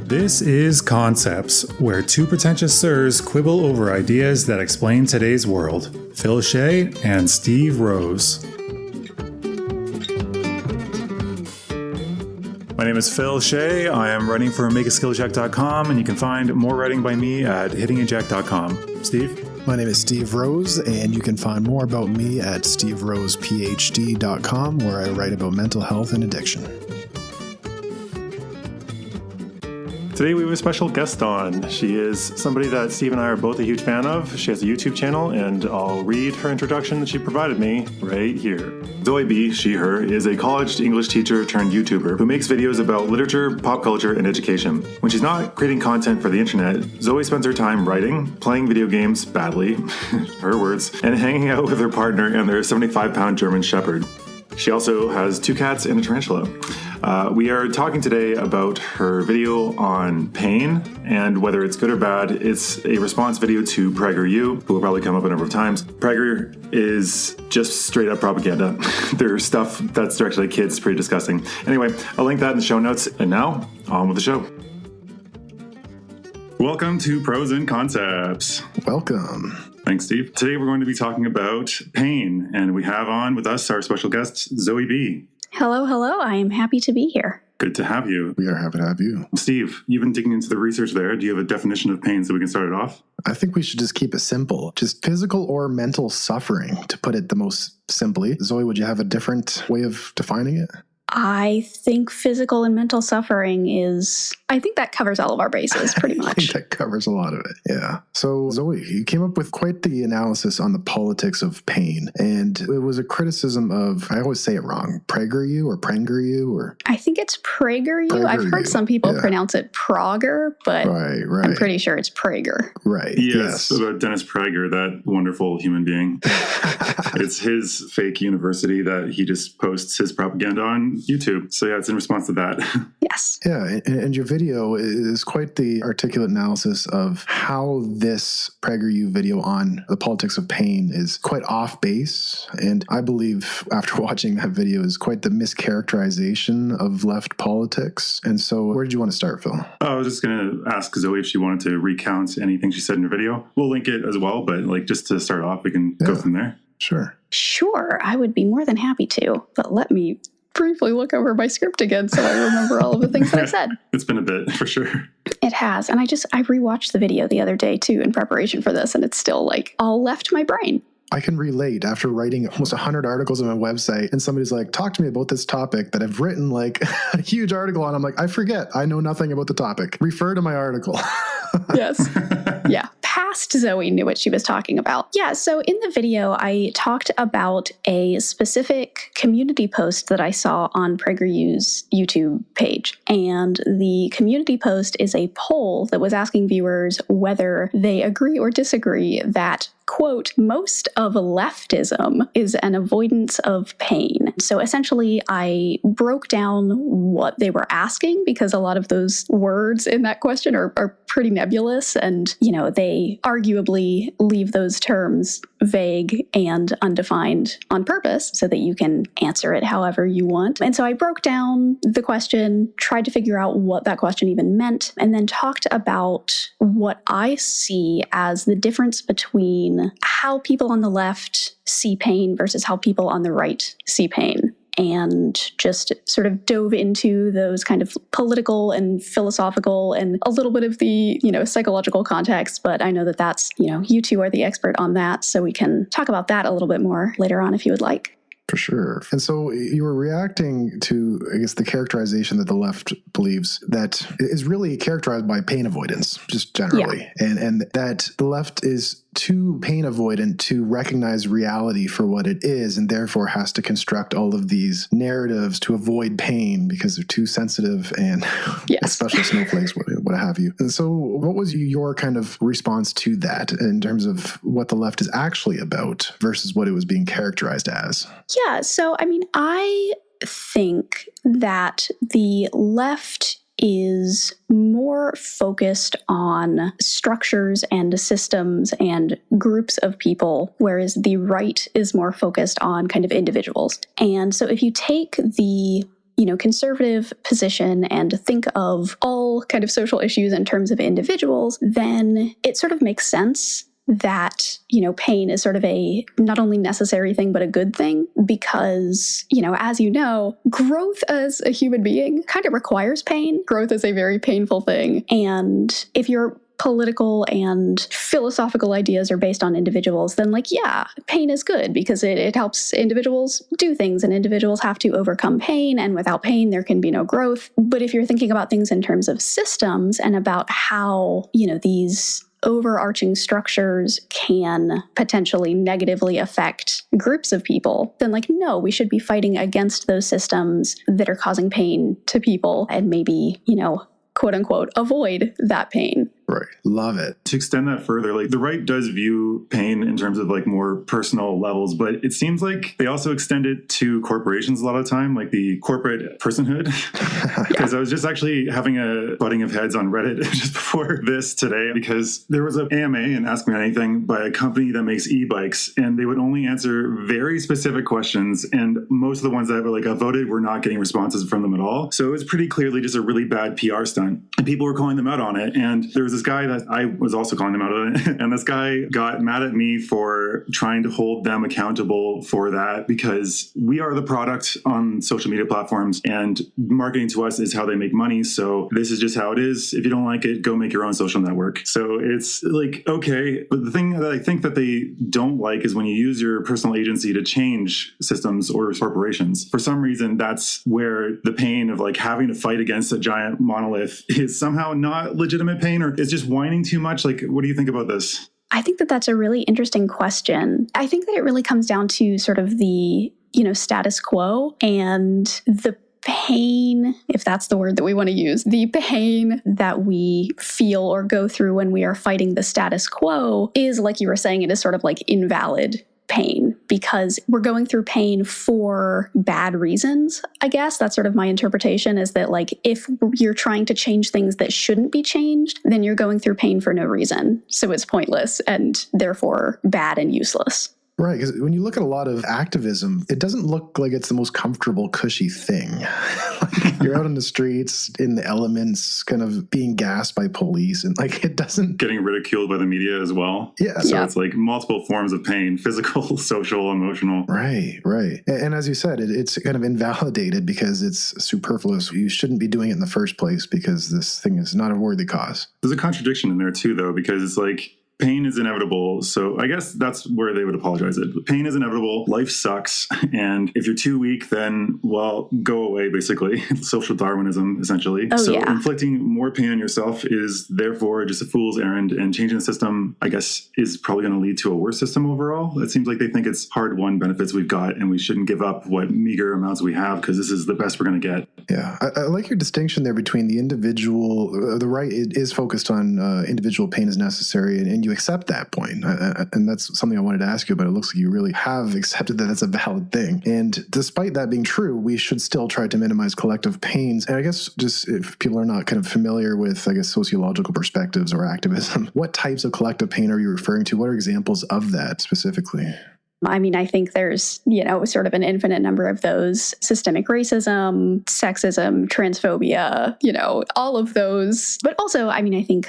This is Concepts, where two pretentious sirs quibble over ideas that explain today's world. Phil Shea and Steve Rose. My name is Phil Shea. I am writing for makeaskillcheck.com, and you can find more writing by me at hittingeject.com. Steve? My name is Steve Rose, and you can find more about me at steverosephd.com, where I write about mental health and addiction. Today we have a special guest on. She is somebody that Steve and I are both a huge fan of. She has a YouTube channel, and I'll read her introduction that she provided me right here. Zoe B., she, her, is a college English teacher turned YouTuber who makes videos about literature, pop culture, and education. When she's not creating content for the internet, Zoe spends her time writing, playing video games badly, her words, and hanging out with her partner and their 75-pound German Shepherd. She also has 2 cats and a tarantula. We are talking today about her video on pain and whether it's good or bad. It's a response video to PragerU, who will probably come up a number of times. Prager is just straight up propaganda. There's stuff that's directed at kids, pretty disgusting. Anyway, I'll link that in the show notes. And now, on with the show. Welcome to Pros and Concepts. Welcome. Thanks, Steve. Today we're going to be talking about pain, and we have on with us our special guest, Zoe B. Hello, hello. I am happy to be here. Good to have you. We are happy to have you. Steve, you've been digging into the research there. Do you have a definition of pain so we can start it off? I think we should just keep it simple. Just physical or mental suffering, to put it the most simply. Zoe, would you have a different way of defining it? I think physical and mental suffering I think that covers all of our bases pretty much. I think that covers a lot of it, yeah. So Zoe, you came up with quite the analysis on the politics of pain, and it was a criticism of, I always say it wrong, PragerU or PragerU or... I think it's PragerU. I've heard some people pronounce it Prager, but right. I'm pretty sure it's Prager. Right. Yes, about Dennis Prager, that wonderful human being. It's his fake university that he just posts his propaganda on YouTube. So yeah, it's in response to that. Yes. Yeah, and your video is quite the articulate analysis of how this PragerU video on the politics of pain is quite off base. And I believe after watching that video is quite the mischaracterization of left politics. And so where did you want to start, Phil? I was just going to ask Zoe if she wanted to recount anything she said in her video. We'll link it as well, but just to start off, we can go from there. Sure. Sure, I would be more than happy to, but let me briefly look over my script again so I remember all of the things that I said. It's been a bit, for sure. It has, and I rewatched the video the other day, too, in preparation for this, and it's still, all left my brain. I can relate after writing almost 100 articles on my website, and somebody's like, talk to me about this topic that I've written, a huge article on. I'm like, I forget. I know nothing about the topic. Refer to my article. Yes. Yeah. Past Zoe knew what she was talking about. Yeah, so in the video, I talked about a specific community post that I saw on PragerU's YouTube page. And the community post is a poll that was asking viewers whether they agree or disagree that, quote, most of leftism is an avoidance of pain. So essentially, I broke down what they were asking because a lot of those words in that question are pretty nebulous, and, they arguably leave those terms vague and undefined on purpose so that you can answer it however you want. And so I broke down the question, tried to figure out what that question even meant, and then talked about what I see as the difference between how people on the left see pain versus how people on the right see pain. And just sort of dove into those kind of political and philosophical and a little bit of the, psychological context. But I know that that's, you two are the expert on that. So we can talk about that a little bit more later on if you would like. For sure. And so you were reacting to, I guess, the characterization that the left believes that is really characterized by pain avoidance, just generally. Yeah. And that the left is too pain avoidant to recognize reality for what it is, and therefore has to construct all of these narratives to avoid pain because they're too sensitive and especially snowflakes, what have you. And so what was your kind of response to that in terms of what the left is actually about versus what it was being characterized as? Yeah, so I think that the left is more focused on structures and systems and groups of people, whereas the right is more focused on kind of individuals. And so if you take the conservative position and think of all kind of social issues in terms of individuals, then it sort of makes sense that, pain is sort of a not only necessary thing, but a good thing because, as you know, growth as a human being kind of requires pain. Growth is a very painful thing. And if your political and philosophical ideas are based on individuals, then pain is good because it helps individuals do things, and individuals have to overcome pain, and without pain, there can be no growth. But if you're thinking about things in terms of systems and about how, these overarching structures can potentially negatively affect groups of people, then no, we should be fighting against those systems that are causing pain to people and maybe, quote unquote, avoid that pain. Right. Love it. To extend that further, the right does view pain in terms of more personal levels, but it seems like they also extend it to corporations a lot of the time, like the corporate personhood. Because I was just actually having a butting of heads on Reddit just before this today, because there was an AMA and Ask Me Anything by a company that makes e-bikes, and they would only answer very specific questions, and most of the ones that were voted were not getting responses from them at all. So it was pretty clearly just a really bad PR stunt, and people were calling them out on it. And there was this guy that I was also calling them out on it, and this guy got mad at me for trying to hold them accountable for that, because we are the product on social media platforms, and marketing to us is how they make money. So this is just how it is. If you don't like it, go make your own social network. So it's okay. But the thing that I think that they don't like is when you use your personal agency to change systems or corporations. For some reason, that's where the pain of having to fight against a giant monolith is somehow not legitimate pain, or it's just whining too much. What do you think about this? I think that that's a really interesting question. I think that it really comes down to sort of the, status quo and the pain, if that's the word that we want to use, the pain that we feel or go through when we are fighting the status quo is, like you were saying, it is sort of invalid pain because we're going through pain for bad reasons. I guess that's sort of my interpretation, is that if you're trying to change things that shouldn't be changed, then you're going through pain for no reason. So it's pointless and therefore bad and useless. Right, because when you look at a lot of activism, it doesn't look like it's the most comfortable, cushy thing. You're out in the streets, in the elements, kind of being gassed by police, and it doesn't... Getting ridiculed by the media as well. Yeah. So it's multiple forms of pain, physical, social, emotional. Right. And as you said, it's kind of invalidated because it's superfluous. You shouldn't be doing it in the first place because this thing is not a worthy cause. There's a contradiction in there too, though, because it's pain is inevitable. So I guess that's where they would apologize it. But pain is inevitable. Life sucks. And if you're too weak, then, go away, basically. Social Darwinism, essentially. Inflicting more pain on yourself is therefore just a fool's errand. And changing the system, I guess, is probably going to lead to a worse system overall. It seems like they think it's hard-won benefits we've got, and we shouldn't give up what meager amounts we have because this is the best we're going to get. Yeah. I like your distinction there between the individual. The right is focused on individual pain is necessary, and you accept that point. And that's something I wanted to ask you about. It looks like you really have accepted that that's a valid thing. And despite that being true, we should still try to minimize collective pains. And I guess just if people are not kind of familiar with, sociological perspectives or activism, what types of collective pain are you referring to? What are examples of that specifically? I mean, I think there's, sort of an infinite number of those: systemic racism, sexism, transphobia, all of those. But also, I think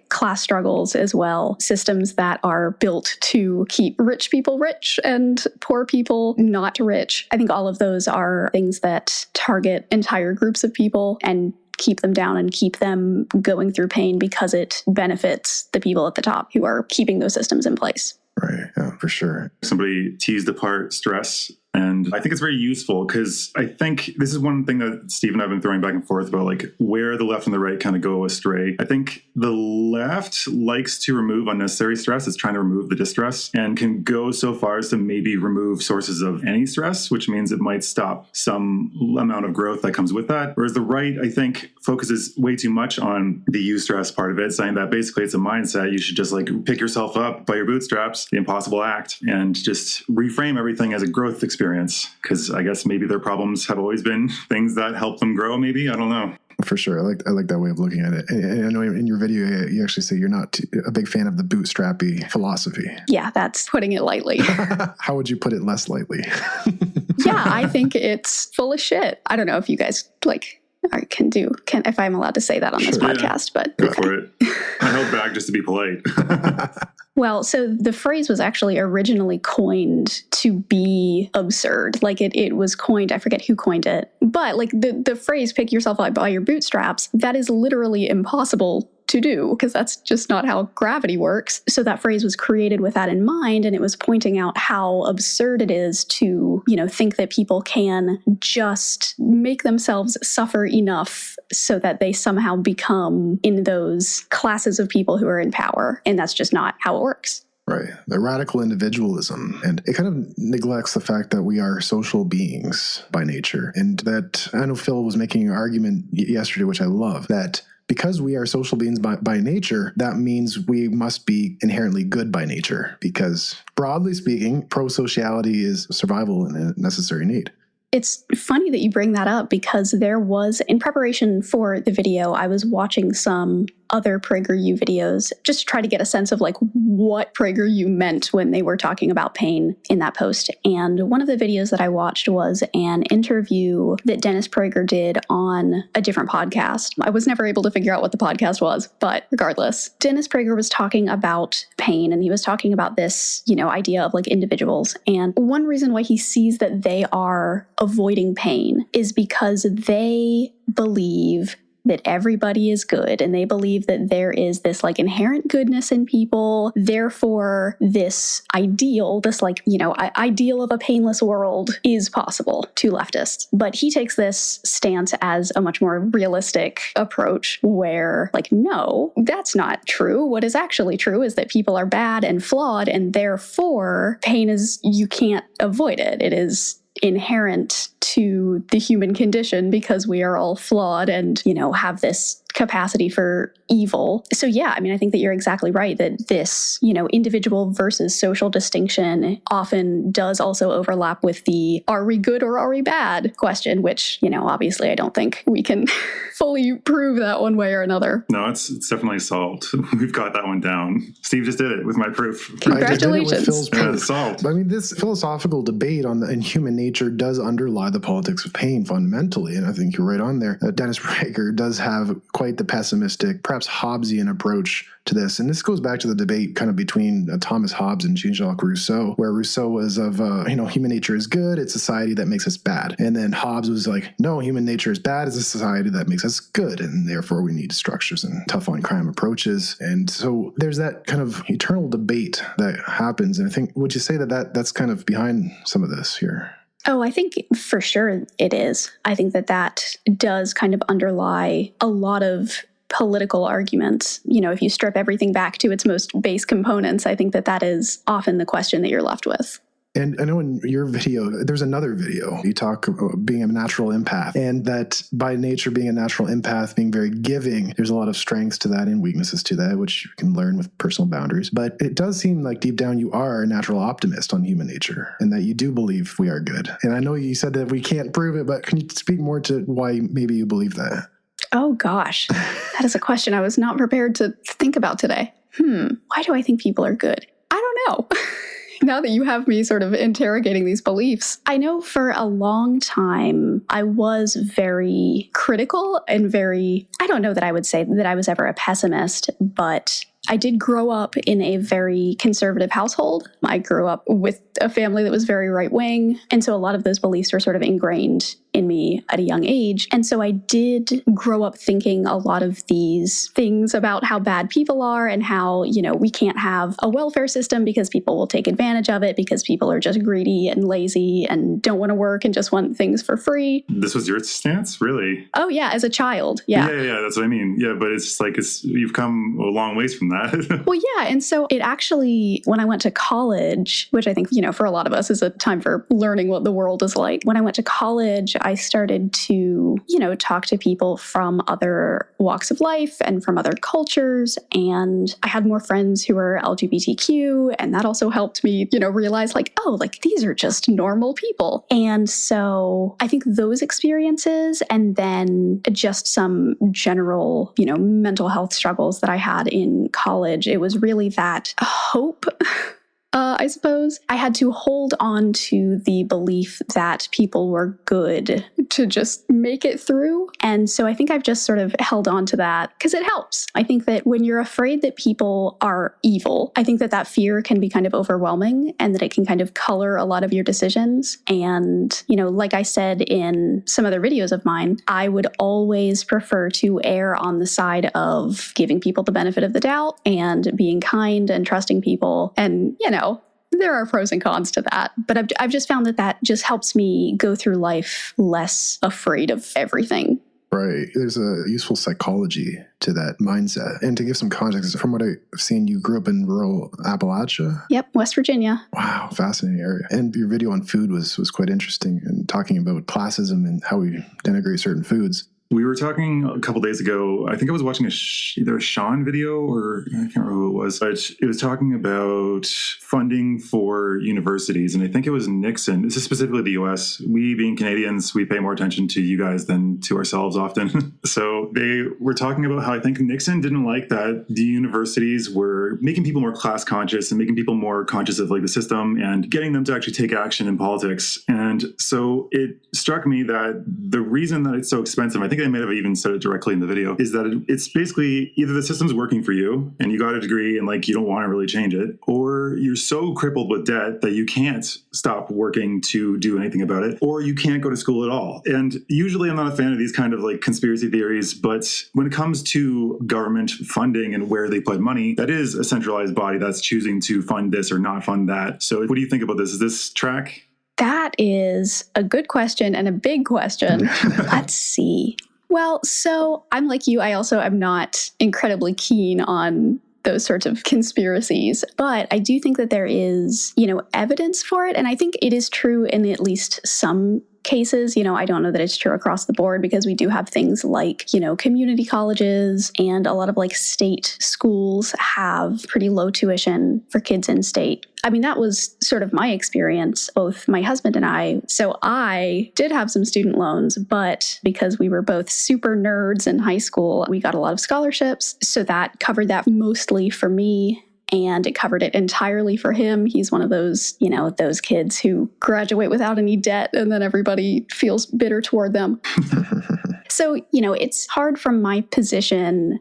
class struggles as well, systems that are built to keep rich people rich and poor people not rich. I think all of those are things that target entire groups of people and keep them down and keep them going through pain because it benefits the people at the top who are keeping those systems in place. Right. Yeah, for sure. Somebody teased apart stress. And I think it's very useful because I think this is one thing that Steve and I have been throwing back and forth about, where the left and the right kind of go astray. I think the left likes to remove unnecessary stress. It's trying to remove the distress and can go so far as to maybe remove sources of any stress, which means it might stop some amount of growth that comes with that. Whereas the right, I think, focuses way too much on the eustress part of it, saying that basically it's a mindset. You should just pick yourself up by your bootstraps, the impossible act, and just reframe everything as a growth experience. Because I guess maybe their problems have always been things that help them grow, maybe. I don't know. For sure. I like that way of looking at it. And I know in your video, you actually say you're not a big fan of the bootstrappy philosophy. Yeah, that's putting it lightly. How would you put it less lightly? Yeah, I think it's full of shit. I don't know if you guys can if I'm allowed to say that on this podcast, but go for it. I held back just to be polite. Well, so the phrase was actually originally coined to be absurd. Like it was coined, I forget who coined it, but like the phrase "pick yourself up by your bootstraps," that is literally impossible to do because that's just not how gravity works. So that phrase was created with that in mind, and it was pointing out how absurd it is to, think that people can just make themselves suffer enough so that they somehow become in those classes of people who are in power. And that's just not how it works. Right. The radical individualism. And it kind of neglects the fact that we are social beings by nature. And that, I know Phil was making an argument yesterday, which I love, that because we are social beings by nature, that means we must be inherently good by nature. Because broadly speaking, pro-sociality is survival and a necessary need. It's funny that you bring that up because there was, in preparation for the video, I was watching some other PragerU videos just to try to get a sense of like what PragerU meant when they were talking about pain in that post. And one of the videos that I watched was an interview that Dennis Prager did on a different podcast. I was never able to figure out what the podcast was, but regardless, Dennis Prager was talking about pain, and he was talking about this, idea of like individuals. And one reason why he sees that they are avoiding pain is because they believe that everybody is good, and they believe that there is this like inherent goodness in people. Therefore, this ideal, ideal of a painless world is possible to leftists. But he takes this stance as a much more realistic approach where no, that's not true. What is actually true is that people are bad and flawed, and therefore pain you can't avoid it. It is inherent to the human condition because we are all flawed and, have this capacity for evil. So yeah, I think that you're exactly right that this, individual versus social distinction often does also overlap with the are we good or are we bad question, which, obviously I don't think we can fully prove that one way or another. No, it's definitely solved. We've got that one down. Steve just did it with my proof. Congratulations. I did it with Phil's proof. Yeah, it's solved. This philosophical debate in human nature does underlie the politics of pain fundamentally, and I think you're right on there. Dennis Prager does have quite the pessimistic, perhaps Hobbesian approach to this. And this goes back to the debate kind of between Thomas Hobbes and Jean-Jacques Rousseau, where Rousseau was of, human nature is good, it's society that makes us bad. And then Hobbes was like, no, human nature is bad, it's a society that makes us good. And therefore we need structures and tough on crime approaches. And so there's that kind of eternal debate that happens. And I think, would you say that's kind of behind some of this here? Oh, I think for sure it is. I think that does kind of underlie a lot of political arguments. If you strip everything back to its most base components, I think that is often the question that you're left with. And I know in your video, there's another video, you talk about being a natural empath, and that by nature being a natural empath, being very giving, there's a lot of strengths to that and weaknesses to that, which you can learn with personal boundaries. But it does seem like deep down you are a natural optimist on human nature, and that you do believe we are good. And I know you said that we can't prove it, but can you speak more to why maybe you believe that? Oh gosh, that is a question I was not prepared to think about today. Why do I think people are good? I don't know. Now that you have me sort of interrogating these beliefs, I know for a long time I was very critical and I don't know that I would say that I was ever a pessimist, but I did grow up in a very conservative household. I grew up with a family that was very right-wing, and so a lot of those beliefs were sort of ingrained in me at a young age. And so I did grow up thinking a lot of these things about how bad people are and how, we can't have a welfare system because people will take advantage of it because people are just greedy and lazy and don't want to work and just want things for free. This was your stance? Really? Oh yeah, as a child. Yeah. Yeah, that's what I mean. Yeah, but it's just like you've come a long ways from that. Well, yeah. And so it actually, when I went to college, which I think, for a lot of us is a time for learning what the world is like. When I went to college, I started to, talk to people from other walks of life and from other cultures. And I had more friends who were LGBTQ. And that also helped me, realize these are just normal people. And so I think those experiences and then just some general, mental health struggles that I had in college, it was really that hope. I suppose I had to hold on to the belief that people were good to just make it through. And so I think I've just sort of held on to that because it helps. I think that when you're afraid that people are evil, I think that fear can be kind of overwhelming and that it can kind of color a lot of your decisions. And, like I said in some other videos of mine, I would always prefer to err on the side of giving people the benefit of the doubt and being kind and trusting people. And, there are pros and cons to that, but I've just found that just helps me go through life less afraid of everything. Right. There's a useful psychology to that mindset. And to give some context, from what I've seen, you grew up in rural Appalachia? Yep, West Virginia. Wow, fascinating area. And your video on food was quite interesting and talking about classism and how we denigrate certain foods. We were talking a couple days ago, I think I was watching either a Sean video or I can't remember who it was, but it was talking about funding for universities. And I think it was Nixon. This is specifically the US. We being Canadians, we pay more attention to you guys than to ourselves often. So they were talking about how I think Nixon didn't like that the universities were making people more class conscious and making people more conscious of the system and getting them to actually take action in politics. And so it struck me that the reason that it's so expensive, I think I may have even said it directly in the video, is that it's basically either the system's working for you and you got a degree and you don't want to really change it, or you're so crippled with debt that you can't stop working to do anything about it, or you can't go to school at all. And usually I'm not a fan of these kind of conspiracy theories, but when it comes to government funding and where they put money, that is a centralized body that's choosing to fund this or not fund that. So what do you think about this? Is this track? That is a good question and a big question. Let's see. Well, so I'm like you. I also am not incredibly keen on those sorts of conspiracies, but I do think that there is, evidence for it. And I think it is true in at least some cases. I don't know that it's true across the board because we do have things like, community colleges and a lot of state schools have pretty low tuition for kids in state. I mean, that was sort of my experience, both my husband and I. So I did have some student loans, but because we were both super nerds in high school, we got a lot of scholarships. So that covered that mostly for me. And it covered it entirely for him. He's one of those, those kids who graduate without any debt and then everybody feels bitter toward them. So, it's hard from my position,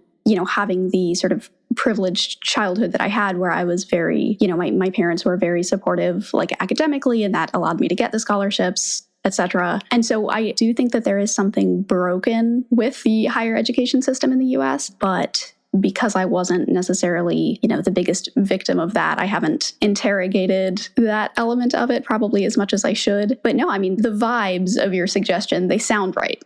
having the sort of privileged childhood that I had where I was very, my parents were very supportive, academically, and that allowed me to get the scholarships, etc. And so I do think that there is something broken with the higher education system in the US, but because I wasn't necessarily, the biggest victim of that, I haven't interrogated that element of it probably as much as I should. But no, I mean, the vibes of your suggestion, they sound right.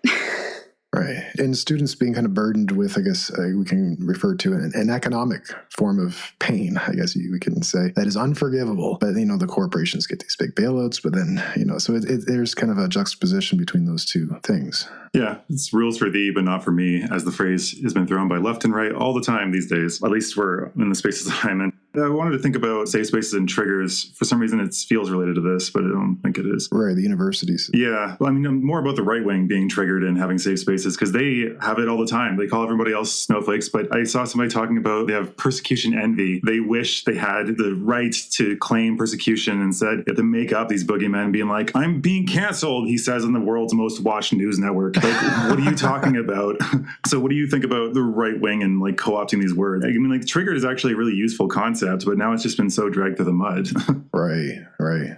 Right. And students being kind of burdened with, I guess we can refer to an economic form of pain, I guess we can say, that is unforgivable. But, the corporations get these big bailouts, but then, so there's kind of a juxtaposition between those two things. Yeah, it's rules for thee, but not for me, as the phrase has been thrown by left and right all the time these days. At least we're in the spaces I'm in. I wanted to think about safe spaces and triggers. For some reason, it feels related to this, but I don't think it is. Right, the universities. Yeah. Well, I mean, more about the right wing being triggered and having safe spaces, because they have it all the time. They call everybody else snowflakes, but I saw somebody talking about they have persecution envy. They wish they had the right to claim persecution and said you have to make up these boogeymen being like, I'm being canceled, he says on the world's most watched news network. What are you talking about? So what do you think about the right wing and co-opting these words? I mean, triggered is actually a really useful concept, but now it's just been so dragged through the mud. Right.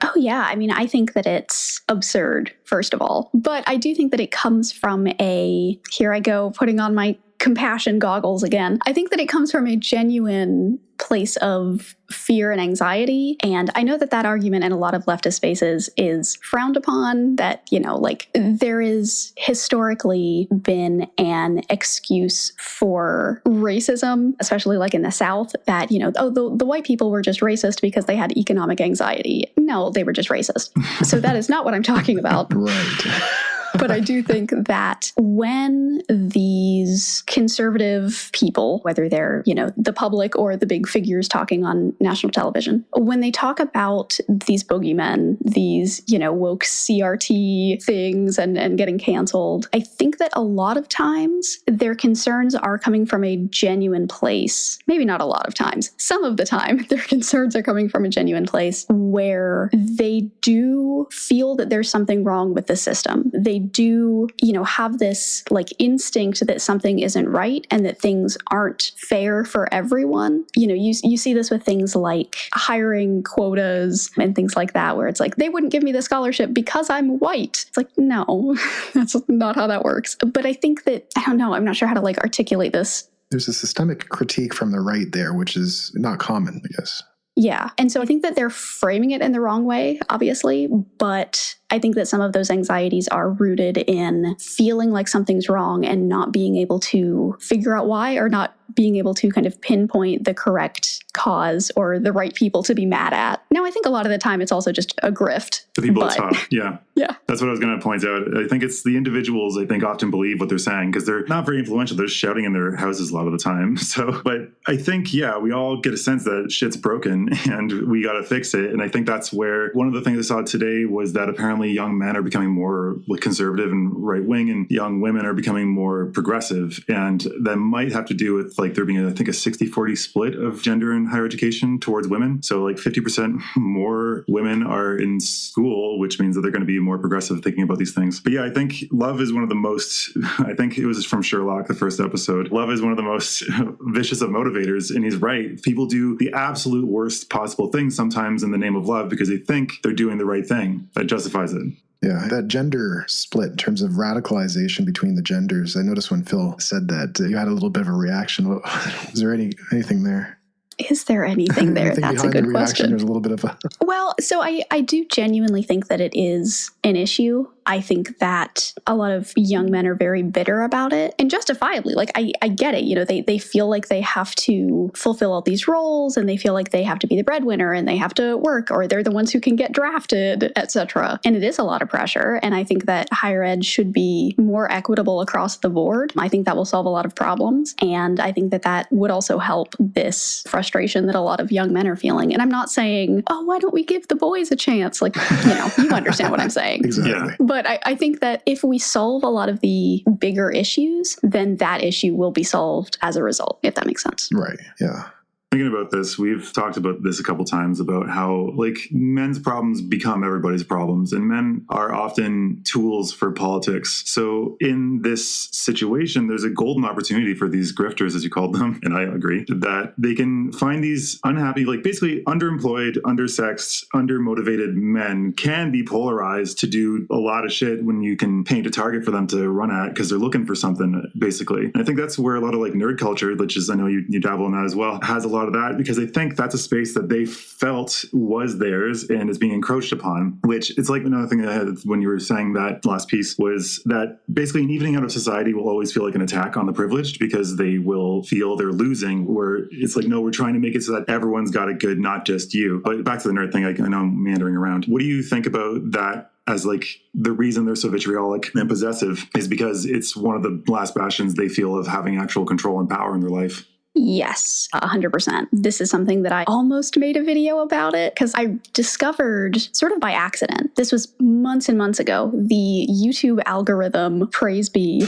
Oh, yeah. I mean, I think that it's absurd, first of all. But I do think that it comes from here I go, putting on my compassion goggles again. I think that it comes from a genuine place of fear and anxiety. And I know that that argument in a lot of leftist spaces is frowned upon, that, you know, like there is historically been an excuse for racism, especially like in the South, that, you know, oh, the white people were just racist because they had economic anxiety. No, they were just racist. So that is not what I'm talking about. Right. But I do think that when these conservative people, whether they're, you know, the public or the big figures talking on national television, when they talk about these boogeymen, these, you know, woke CRT things and getting canceled, I think that a lot of times their concerns are coming from a genuine place. Maybe not a lot of times. Some of the time, their concerns are coming from a genuine place where they do feel that there's something wrong with the system. They do, you know, have this like instinct that something isn't right and that things aren't fair for everyone. You know, you see this with things like hiring quotas and things like that, where it's like, they wouldn't give me the scholarship because I'm white. It's like, no, that's not how that works. But I think that, I don't know, I'm not sure how to like articulate this. There's a systemic critique from the right there, which is not common, I guess. Yeah. And so I think that they're framing it in the wrong way, obviously, but I think that some of those anxieties are rooted in feeling like something's wrong and not being able to figure out why, or not being able to kind of pinpoint the correct cause or the right people to be mad at. Now, I think a lot of the time it's also just a grift. The people at top, yeah. Yeah. That's what I was going to point out. I think it's the individuals, I think, often believe what they're saying because they're not very influential. They're shouting in their houses a lot of the time. So, but I think, yeah, we all get a sense that shit's broken and we got to fix it. And I think that's where one of the things I saw today was that apparently young men are becoming more conservative and right-wing, and young women are becoming more progressive. And that might have to do with like there being, I think, a 60-40 split of gender in higher education towards women. So like 50% more women are in school, which means that they're going to be more progressive thinking about these things. But yeah, I think love is one of the most, I think it was from Sherlock, the first episode. Love is one of the most vicious of motivators. And he's right. People do the absolute worst possible things sometimes in the name of love because they think they're doing the right thing. That justifies it. Yeah, that gender split in terms of radicalization between the genders. I noticed when Phil said that, you had a little bit of a reaction. Was there anything there? Is there anything there? Anything That's a good question. There's a little bit of a... Well, so I do genuinely think that it is an issue. I think that a lot of young men are very bitter about it, and justifiably. Like, I get it. You know, they feel like they have to fulfill all these roles, and they feel like they have to be the breadwinner, and they have to work, or they're the ones who can get drafted, etc. And it is a lot of pressure. And I think that higher ed should be more equitable across the board. I think that will solve a lot of problems. And I think that that would also help this frustration that a lot of young men are feeling. And I'm not saying, oh, why don't we give the boys a chance? Like, you know, you understand what I'm saying. Exactly. Yeah. But I think that if we solve a lot of the bigger issues, then that issue will be solved as a result, if that makes sense. Right. Yeah. Thinking about this, we've talked about this a couple times about how like men's problems become everybody's problems, and men are often tools for politics. So in this situation, there's a golden opportunity for these grifters, as you called them, and I agree, that they can find these unhappy, like basically underemployed, undersexed, undermotivated men can be polarized to do a lot of shit when you can paint a target for them to run at because they're looking for something, basically. And I think that's where a lot of like nerd culture, which is, I know you dabble in that as well, has a lot of that, because I think that's a space that they felt was theirs and is being encroached upon, which it's like another thing that I had when you were saying that last piece was that basically an evening out of society will always feel like an attack on the privileged because they will feel they're losing, where it's like, no, we're trying to make it so that everyone's got it good, not just you. But back to the nerd thing, I know I'm meandering around. What do you think about that? As like the reason they're so vitriolic and possessive is because it's one of the last bastions they feel of having actual control and power in their life. Yes, 100%. This is something that I almost made a video about it because I discovered sort of by accident. This was months and months ago. The YouTube algorithm, praise be,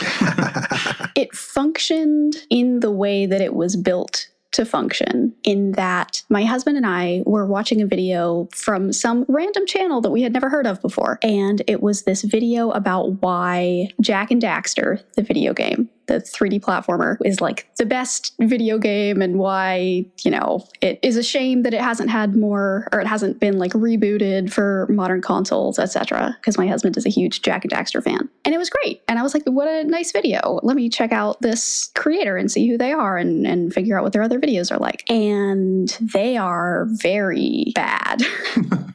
it functioned in the way that it was built to function, in that my husband and I were watching a video from some random channel that we had never heard of before. And it was this video about why Jak and Daxter, the video game, the 3D platformer, is like the best video game and why, it is a shame that it hasn't had more, or it hasn't been like rebooted for modern consoles, etc. Because my husband is a huge Jak and Daxter fan. And it was great. And I was like, what a nice video. Let me check out this creator and see who they are and figure out what their other videos are like. And they are very bad.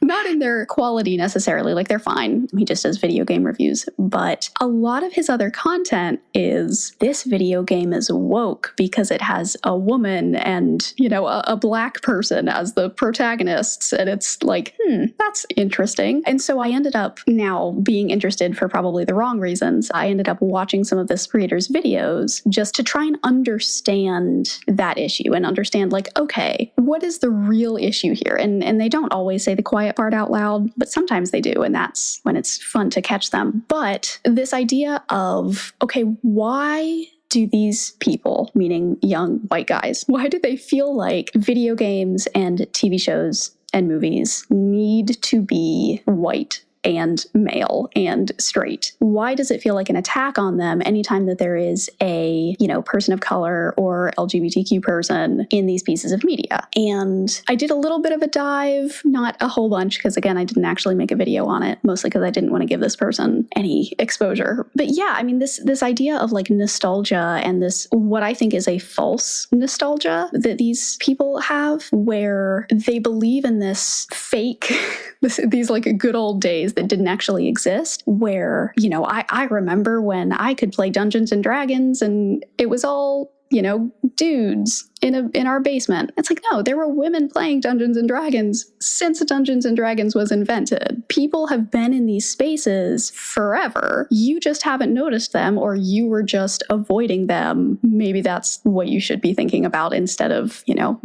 Not in their quality necessarily, like they're fine. He just does video game reviews. But a lot of his other content is, this video game is woke because it has a woman and, a black person as the protagonists. And it's like, that's interesting. And so I ended up now being interested for probably the wrong reasons. I ended up watching some of this creator's videos just to try and understand that issue and understand, like, okay, what is the real issue here? And they don't always say the quiet part out loud, but sometimes they do. And that's when it's fun to catch them. But this idea of, okay, why do these people, meaning young white guys, why do they feel like video games and TV shows and movies need to be white and male and straight? Why does it feel like an attack on them anytime that there is a, person of color or LGBTQ person in these pieces of media? And I did a little bit of a dive, not a whole bunch, because again, I didn't actually make a video on it, mostly because I didn't want to give this person any exposure. But yeah, I mean, this idea of like nostalgia and this, what I think is a false nostalgia that these people have, where they believe in this fake, these like good old days that didn't actually exist, where, I remember when I could play Dungeons and Dragons and it was all, dudes in our basement. It's like, no, there were women playing Dungeons and Dragons since Dungeons and Dragons was invented. People have been in these spaces forever. You just haven't noticed them, or you were just avoiding them. Maybe that's what you should be thinking about instead of,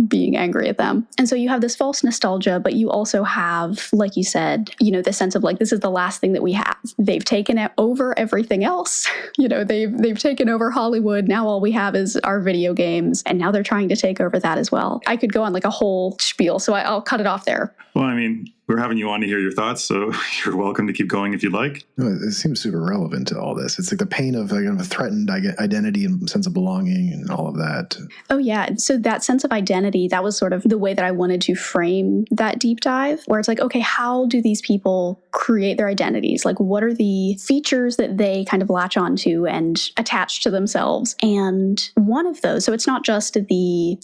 being angry at them. And so you have this false nostalgia, but you also have, like you said, the sense of like, this is the last thing that we have. They've taken it over everything else. They've taken over Hollywood. Now all we have is our video games, and now they're trying to take over that as well. I could go on like a whole spiel, so I'll cut it off there. Well, I mean, we're having you on to hear your thoughts, so you're welcome to keep going if you'd like. It seems super relevant to all this. It's like the pain of like a threatened identity and sense of belonging and all of that. Oh, yeah. So that sense of identity, that was sort of the way that I wanted to frame that deep dive, where it's like, okay, how do these people create their identities? Like, what are the features that they kind of latch onto and attach to themselves? And one of those, so it's not just the,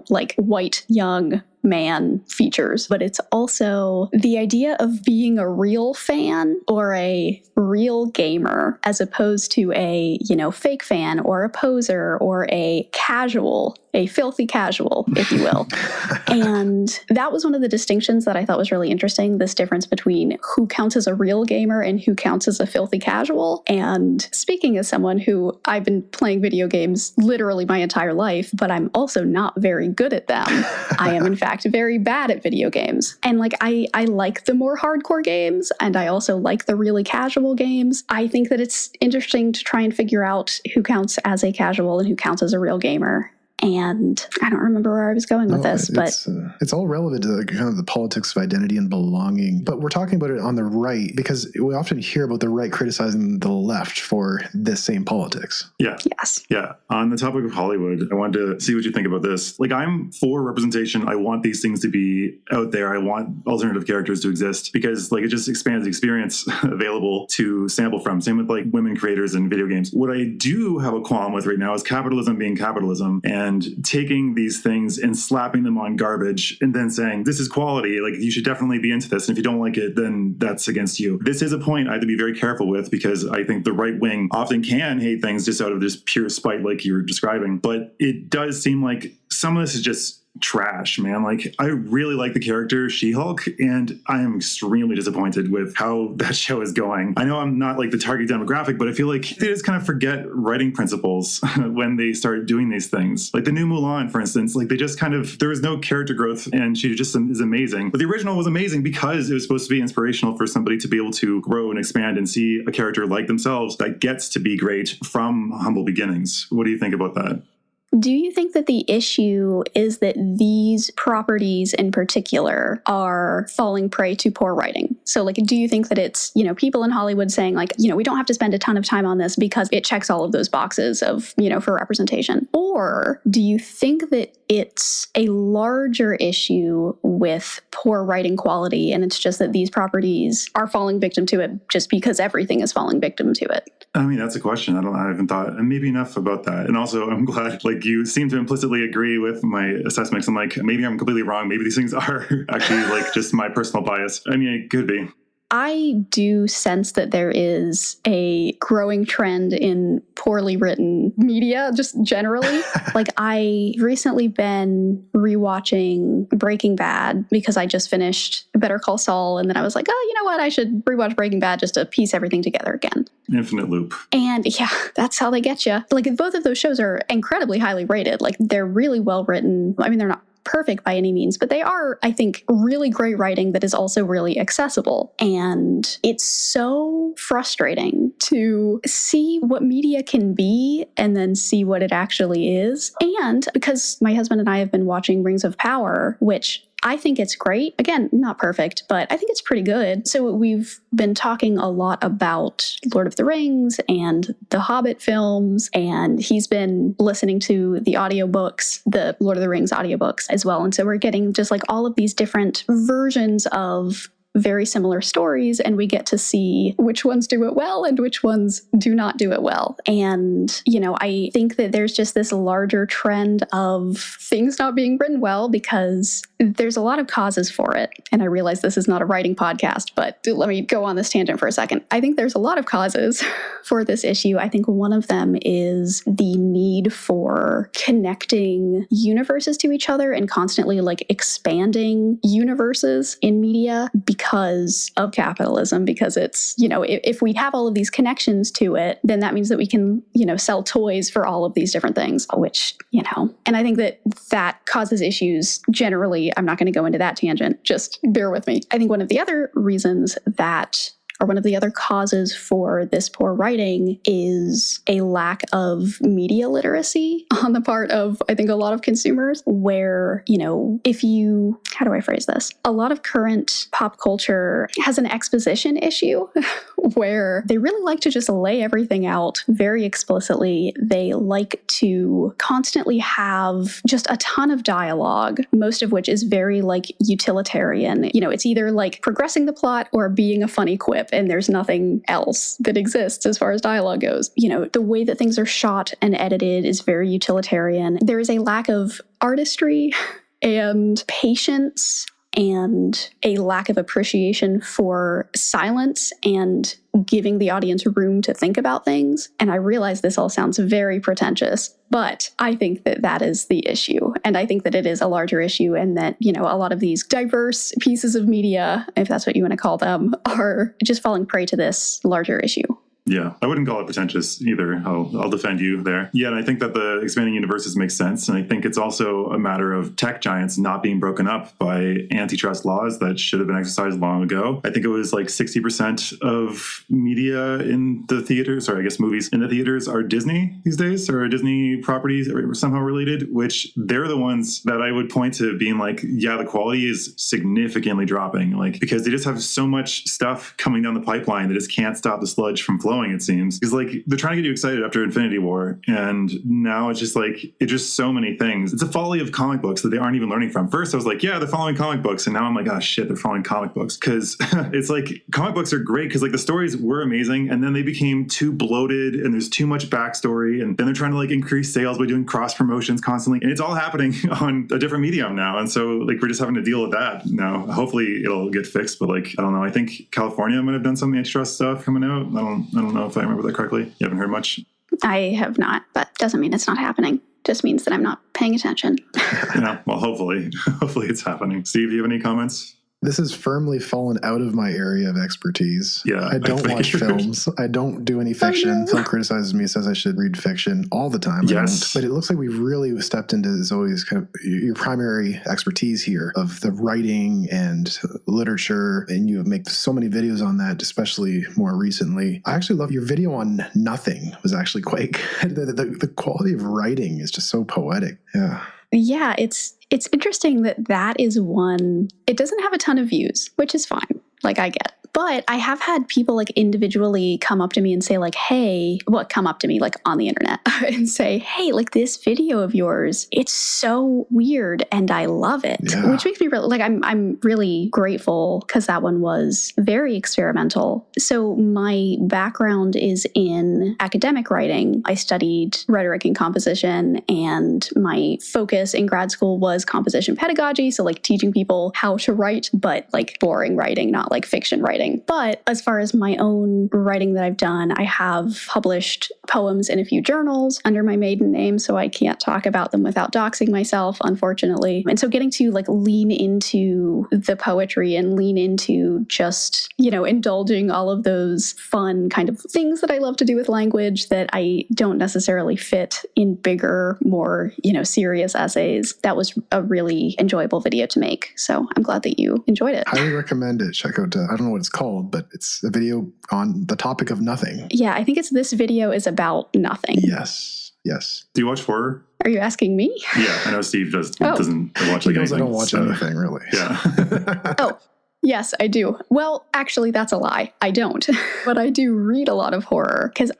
like white, young man features, but it's also the idea of being a real fan or a real gamer as opposed to a, fake fan or a poser or a casual, a filthy casual, if you will. And that was one of the distinctions that I thought was really interesting, this difference between who counts as a real gamer and who counts as a filthy casual. And speaking as someone who I've been playing video games literally my entire life, but I'm also not very good at them. I am in fact very bad at video games. And like I like the more hardcore games, and I also like the really casual games. I think that it's interesting to try and figure out who counts as a casual and who counts as a real gamer. And I don't remember where I was going with this, but it's all relevant to kind of the politics of identity and belonging. But we're talking about it on the right because we often hear about the right criticizing the left for this same politics. Yeah. Yes. Yeah. On the topic of Hollywood, I wanted to see what you think about this. Like, I'm for representation. I want these things to be out there. I want alternative characters to exist because, like, it just expands the experience available to sample from. Same with like women creators in video games. What I do have a qualm with right now is capitalism being capitalism and taking these things and slapping them on garbage and then saying, this is quality. Like, you should definitely be into this. And if you don't like it, then that's against you. This is a point I have to be very careful with because I think the right wing often can hate things just out of just pure spite, like you were describing. But it does seem like some of this is just trash, man. Like, I really like the character She-Hulk, and I am extremely disappointed with how that show is going. I know I'm not like the target demographic, but I feel like they just kind of forget writing principles when they start doing these things. Like the new Mulan, for instance, like they just kind of, there was no character growth and she just is amazing. But the original was amazing because it was supposed to be inspirational for somebody to be able to grow and expand and see a character like themselves that gets to be great from humble beginnings. What do you think about that? Do you think that the issue is that these properties in particular are falling prey to poor writing? So, like, do you think that it's, people in Hollywood saying, like, we don't have to spend a ton of time on this because it checks all of those boxes of, for representation? Or do you think that it's a larger issue with poor writing quality, and it's just that these properties are falling victim to it just because everything is falling victim to it? I mean, that's a question. I haven't thought maybe enough about that. And also, I'm glad, you seem to implicitly agree with my assessments. I'm like, maybe I'm completely wrong. Maybe these things are actually just my personal bias. I mean, it could be. I do sense that there is a growing trend in poorly written media, just generally. I recently been rewatching Breaking Bad because I just finished Better Call Saul, and then I was like, oh, you know what? I should rewatch Breaking Bad just to piece everything together again. Infinite loop. And yeah, that's how they get you. Both of those shows are incredibly highly rated. They're really well written. I mean, they're not perfect by any means, but they are, I think, really great writing that is also really accessible. And it's so frustrating to see what media can be and then see what it actually is. And because my husband and I have been watching Rings of Power, which I think it's great. Again, not perfect, but I think it's pretty good. So we've been talking a lot about Lord of the Rings and the Hobbit films, and he's been listening to the audiobooks, the Lord of the Rings audiobooks as well. And so we're getting just all of these different versions of very similar stories, and we get to see which ones do it well and which ones do not do it well. And, I think that there's just this larger trend of things not being written well because there's a lot of causes for it. And I realize this is not a writing podcast, but let me go on this tangent for a second. I think there's a lot of causes for this issue. I think one of them is the need for connecting universes to each other and constantly expanding universes in media because of capitalism, because it's, if we have all of these connections to it, then that means that we can, sell toys for all of these different things, which, and I think that causes issues generally. I'm not going to go into that tangent. Just bear with me. I think one of the other reasons one of the other causes for this poor writing is a lack of media literacy on the part of, I think, a lot of consumers, where, how do I phrase this? A lot of current pop culture has an exposition issue where they really like to just lay everything out very explicitly. They like to constantly have just a ton of dialogue, most of which is very utilitarian. It's either progressing the plot or being a funny quip, and there's nothing else that exists as far as dialogue goes. The way that things are shot and edited is very utilitarian. There is a lack of artistry and patience and a lack of appreciation for silence and giving the audience room to think about things. And I realize this all sounds very pretentious, but I think that is the issue. And I think that it is a larger issue, and that, a lot of these diverse pieces of media, if that's what you want to call them, are just falling prey to this larger issue. Yeah, I wouldn't call it pretentious either. I'll defend you there. Yeah, and I think that the expanding universes makes sense. And I think it's also a matter of tech giants not being broken up by antitrust laws that should have been exercised long ago. I think it was 60% of media in the theaters, or I guess movies in the theaters, are Disney these days, or Disney properties are somehow related, which they're the ones that I would point to being yeah, the quality is significantly dropping, because they just have so much stuff coming down the pipeline that just can't stop the sludge from flowing, it seems. Because they're trying to get you excited after Infinity War, and now it's just it's just so many things. It's a folly of comic books that they aren't even learning from. First I was yeah, they're following comic books, and now I'm oh shit, they're following comic books. Because it's comic books are great because the stories were amazing, and then they became too bloated and there's too much backstory, and then they're trying to increase sales by doing cross promotions constantly, and it's all happening on a different medium now. And so we're just having to deal with that now. Hopefully it'll get fixed, but I don't know. I think California might have done some antitrust stuff coming out. I don't know if I remember that correctly. You haven't heard much? I have not, but doesn't mean it's not happening. Just means that I'm not paying attention. Yeah, well, hopefully it's happening. Steve, do you have any comments? This has firmly fallen out of my area of expertise. Yeah, I don't I watch figured. films. I don't do any fiction. Oh, no. Phil criticizes me, says I should read fiction all the time. I Yes. don't. But it looks like we've really stepped into Zoe's kind of your primary expertise here of the writing and literature, and you make so many videos on that, especially more recently. I actually love your video on nothing. Was actually quite good. The quality of writing is just so poetic. Yeah. Yeah, it's interesting that is one. It doesn't have a ton of views, which is fine. Like, I get. But I have had people like individually come up to me and say like, hey, come up to me like on the internet and say, hey, like this video of yours, it's so weird and I love it, which makes me really like, I'm really grateful because that one was very experimental. So my background is in academic writing. I studied rhetoric and composition, and my focus in grad school was composition pedagogy. So like teaching people how to write, but like boring writing, not like fiction writing. But as far as my own writing that I've done, I have published poems in a few journals under my maiden name, so I can't talk about them without doxing myself, unfortunately. And so getting to like lean into the poetry and lean into just, indulging all of those fun kind of things that I love to do with language that I don't necessarily fit in bigger, more, serious essays. That was a really enjoyable video to make. So I'm glad that you enjoyed it. Highly recommend it. Check out, I don't know what it's called, but it's a video on the topic of nothing. Yeah, I think this video is about nothing. Yes. Do you watch horror? Are you asking me? Yeah, I know Steve doesn't watch He like knows anything. I don't watch anything, really. Yeah. Oh, yes, I do. Well, actually, that's a lie. I don't. But I do read a lot of horror because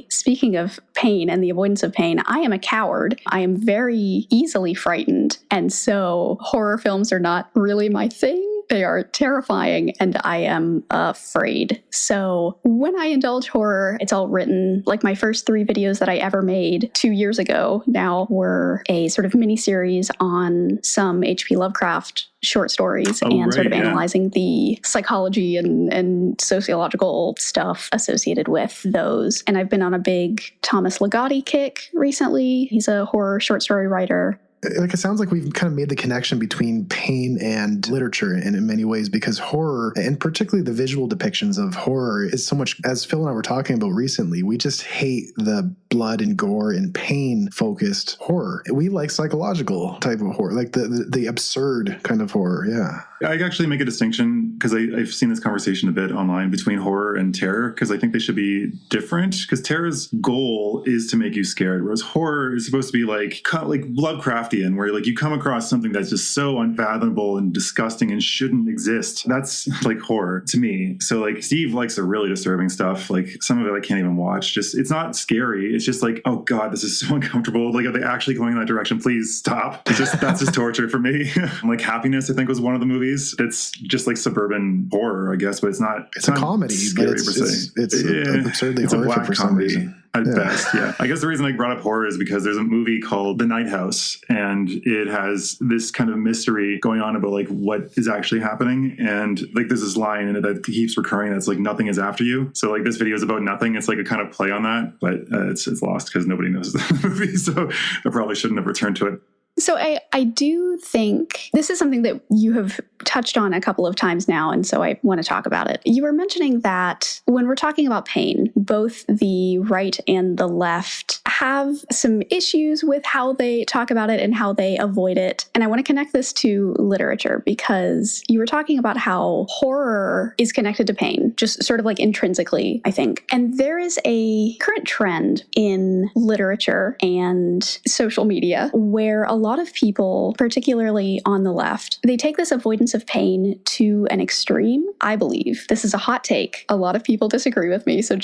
speaking of pain and the avoidance of pain, I am a coward. I am very easily frightened. And so horror films are not really my thing. They are terrifying and I am afraid. So when I indulge horror, it's all written. Like my first 3 videos that I ever made 2 years ago now were a sort of mini series on some H.P. Lovecraft short stories sort of analyzing the psychology and sociological stuff associated with those. And I've been on a big Thomas Ligotti kick recently. He's a horror short story writer. Like, it sounds like we've kind of made the connection between pain and literature in many ways, because horror, and particularly the visual depictions of horror, is so much, as Phil and I were talking about recently, we just hate the blood and gore and pain focused horror. We like psychological type of horror, like the absurd kind of horror. Yeah. I actually make a distinction because I've seen this conversation a bit online between horror and terror, because I think they should be different, because terror's goal is to make you scared, whereas horror is supposed to be like Lovecraftian, where like you come across something that's just so unfathomable and disgusting and shouldn't exist. That's like horror to me. So like Steve likes the really disturbing stuff. Like some of it I can't even watch. Just, it's not scary. It's just like, oh God, this is so uncomfortable. Like, are they actually going in that direction? Please stop. That's just torture for me. Like Happiness, I think, was one of the movies. It's just like suburban horror, I guess, but it's not. It's a comedy, but it's absurdly horrific for some reason. At best, yeah. I guess the reason I brought up horror is because there's a movie called The Night House, and it has this kind of mystery going on about like what is actually happening. And like there's this line in it that keeps recurring that's like nothing is after you. So like this video is about nothing. It's like a kind of play on that, but it's lost because nobody knows the movie. So I probably shouldn't have returned to it. So I do think this is something that you have touched on a couple of times now, and so I want to talk about it. You were mentioning that when we're talking about pain, both the right and the left have some issues with how they talk about it and how they avoid it. And I want to connect this to literature, because you were talking about how horror is connected to pain, just sort of like intrinsically, I think. And there is a current trend in literature and social media where a lot of people, particularly on the left, they take this avoidance of pain to an extreme. I believe this is a hot take. A lot of people disagree with me. So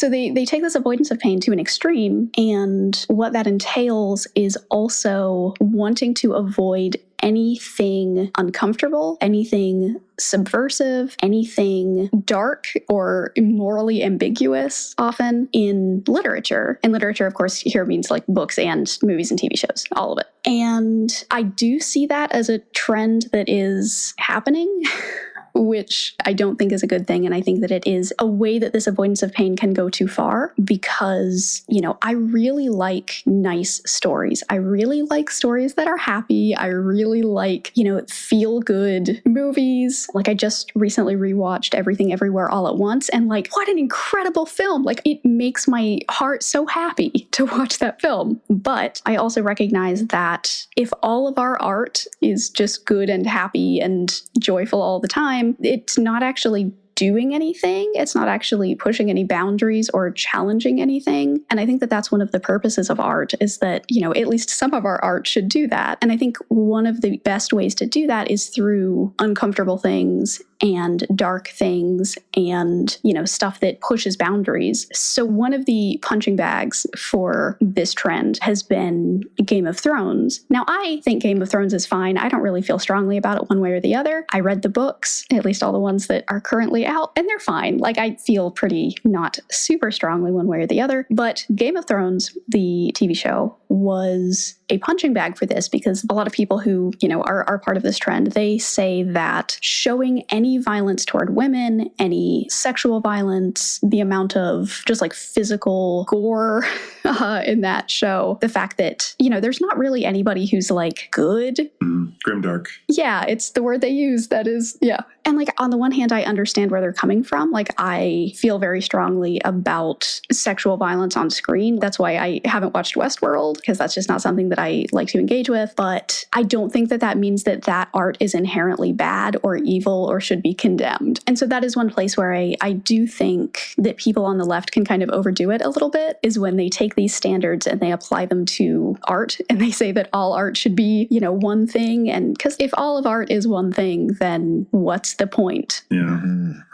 they take this avoidance of pain to an extreme. And what that entails is also wanting to avoid anything uncomfortable, anything subversive, anything dark or morally ambiguous, often in literature. And literature, of course, here means like books and movies and TV shows, all of it. And I do see that as a trend that is happening. which I don't think is a good thing. And I think that it is a way that this avoidance of pain can go too far because, I really like nice stories. I really like stories that are happy. I really like, feel good movies. Like I just recently rewatched Everything Everywhere All at Once and what an incredible film. It makes my heart so happy to watch that film. But I also recognize that if all of our art is just good and happy and joyful all the time, it's not actually doing anything. It's not actually pushing any boundaries or challenging anything. And I think that that's one of the purposes of art is that, at least some of our art should do that. And I think one of the best ways to do that is through uncomfortable things and dark things and, stuff that pushes boundaries. So one of the punching bags for this trend has been Game of Thrones. Now, I think Game of Thrones is fine. I don't really feel strongly about it one way or the other. I read the books, at least all the ones that are currently out, and they're fine. I feel pretty not super strongly one way or the other. But Game of Thrones, the TV show, was a punching bag for this because a lot of people who, are part of this trend, they say that showing any violence toward women, any sexual violence, the amount of just physical gore in that show, the fact that, there's not really anybody who's good. Grimdark. Yeah, it's the word they use. That is, yeah. And on the one hand, I understand where they're coming from. I feel very strongly about sexual violence on screen. That's why I haven't watched Westworld, because that's just not something that I like to engage with. But I don't think that that means that that art is inherently bad or evil or should be condemned. And so that is one place where I do think that people on the left can kind of overdo it a little bit, is when they take these standards and they apply them to art and they say that all art should be, one thing. And because if all of art is one thing, then what's the point? Yeah.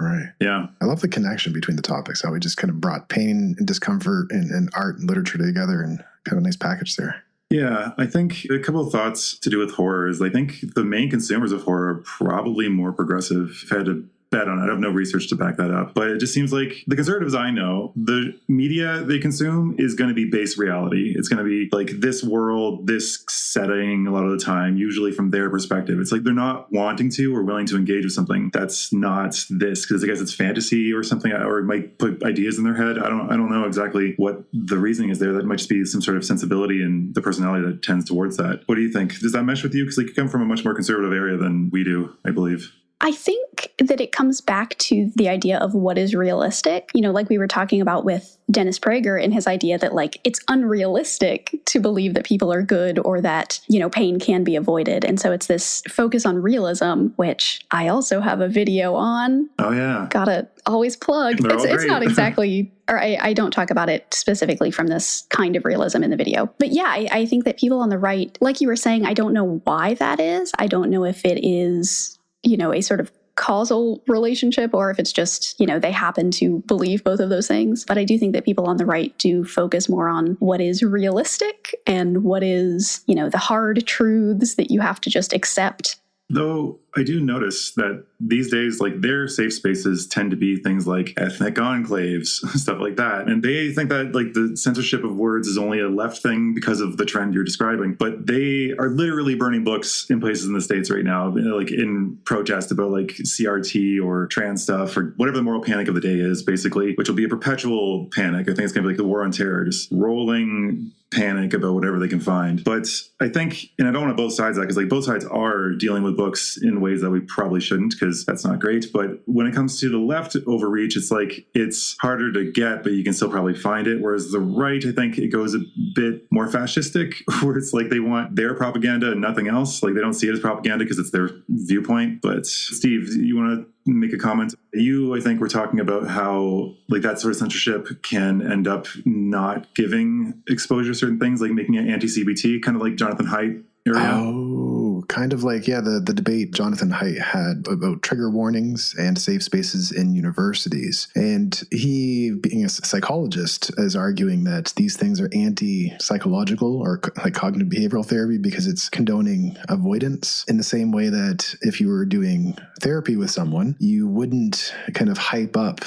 Right. Yeah. I love the connection between the topics, how we just kind of brought pain and discomfort and art and literature together and kind of a nice package there. Yeah, I think a couple of thoughts to do with horror is I think the main consumers of horror are probably more progressive. If I had to bet on it, I have no research to back that up. But it just seems like the conservatives I know, the media they consume is going to be base reality. It's going to be this world, this setting a lot of the time, usually from their perspective. It's they're not wanting to or willing to engage with something that's not this, because I guess it's fantasy or something, or it might put ideas in their head. I don't know exactly what the reasoning is there. That might just be some sort of sensibility and the personality that tends towards that. What do you think? Does that mesh with you? Because you come from a much more conservative area than we do, I believe. I think that it comes back to the idea of what is realistic. Like we were talking about with Dennis Prager and his idea that it's unrealistic to believe that people are good or that, pain can be avoided. And so it's this focus on realism, which I also have a video on. Oh, yeah. Gotta always plug. It's not exactly, or I don't talk about it specifically from this kind of realism in the video. But yeah, I think that people on the right, like you were saying, I don't know why that is. I don't know if it is a sort of causal relationship or if it's just, they happen to believe both of those things. But I do think that people on the right do focus more on what is realistic and what is, the hard truths that you have to just accept. Though I do notice that these days, their safe spaces tend to be things like ethnic enclaves, stuff like that. And they think that the censorship of words is only a left thing because of the trend you're describing. But they are literally burning books in places in the States right now, in protest about CRT or trans stuff or whatever the moral panic of the day is, basically, which will be a perpetual panic. I think it's going to be the war on terror, just rolling panic about whatever they can find. But I think, and I don't want to both sides of that, because both sides are dealing with books in ways that we probably shouldn't, because that's not great. But when it comes to the left overreach, it's it's harder to get, but you can still probably find it. Whereas the right, I think it goes a bit more fascistic, where it's they want their propaganda and nothing else. They don't see it as propaganda because it's their viewpoint. But Steve, you want to make a comment? You, I think, were talking about how that sort of censorship can end up not giving exposure to certain things, making it anti-CBT, kind of like Jonathan Haidt area. Oh, kind of the debate Jonathan Haidt had about trigger warnings and safe spaces in universities. And he, being a psychologist, is arguing that these things are anti-psychological or cognitive behavioral therapy because it's condoning avoidance, in the same way that if you were doing therapy with someone, you wouldn't kind of hype up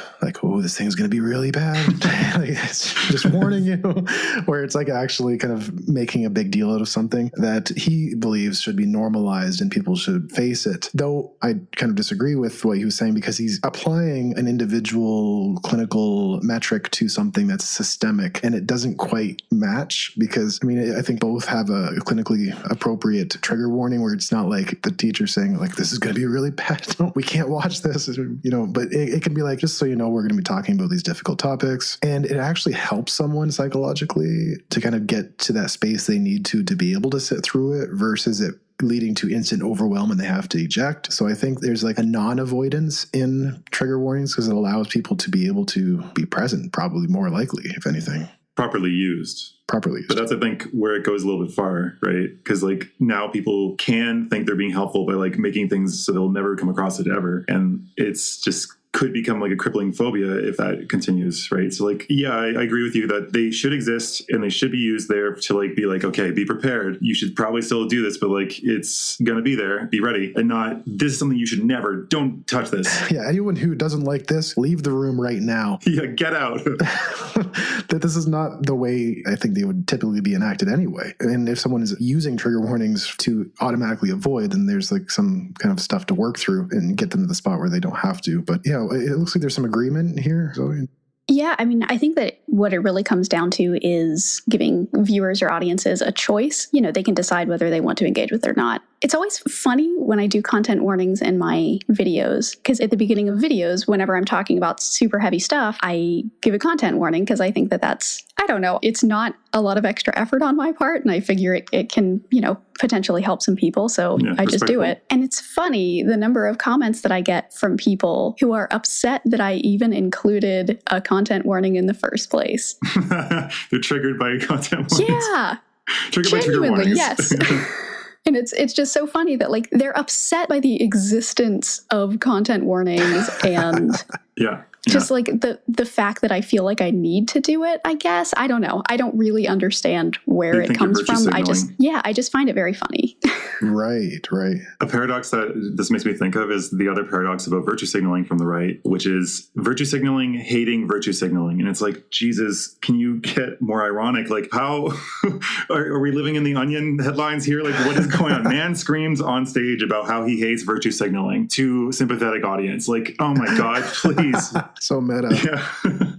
oh, this thing's going to be really bad. It's just warning you, where it's actually kind of making a big deal out of something that he believes should be normalized normalized and people should face it. Though I kind of disagree with what he was saying, because he's applying an individual clinical metric to something that's systemic, and it doesn't quite match, because I mean, I think both have a clinically appropriate trigger warning where it's not like the teacher saying like, this is going to be really bad, no, we can't watch this, but it can be like, just so you know, we're going to be talking about these difficult topics, and it actually helps someone psychologically to kind of get to that space they need to be able to sit through it, versus it leading to instant overwhelm and they have to eject. So I think there's like a non-avoidance in trigger warnings, because it allows people to be able to be present, probably more likely, if anything. Properly used. Properly used. But that's, I think, where it goes a little bit far, right? Because like now people can think they're being helpful by like making things so they'll never come across it ever. And it's just could become like a crippling phobia if that continues, right? So like, yeah, I agree with you that they should exist and they should be used there to like be like, okay, be prepared. You should probably still do this, but like it's gonna be there. Be ready, and not this is something you should never. Don't touch this. Yeah, anyone who doesn't like this, leave the room right now. Yeah, get out. That this is not the way I think they would typically be enacted anyway. And if someone is using trigger warnings to automatically avoid, then there's like some kind of stuff to work through and get them to the spot where they don't have to. But yeah, it looks like there's some agreement here. Zoe. Yeah, I mean, I think that what it really comes down to is giving viewers or audiences a choice. They can decide whether they want to engage with it or not. It's always funny when I do content warnings in my videos, because at the beginning of videos, whenever I'm talking about super heavy stuff, I give a content warning because I think that that's, I don't know, it's not a lot of extra effort on my part. And I figure it can, potentially help some people. So yeah, I just do it. And it's funny, the number of comments that I get from people who are upset that I even included a content warning in the first place. They're triggered by content warnings. Yeah. Triggered by trigger warnings. Yes. And it's just so funny that like they're upset by the existence of content warnings and yeah. Just like the fact that I feel like I need to do it, I guess. I don't know. I don't really understand where it comes from. Signaling. I just find it very funny. Right. A paradox that this makes me think of is the other paradox about virtue signaling from the right, which is virtue signaling hating virtue signaling. And it's like, Jesus, can you get more ironic? Like, how are we living in the Onion headlines here? Like, what is going on? Man screams on stage about how he hates virtue signaling to sympathetic audience. Like, oh my God, please. So meta. Yeah.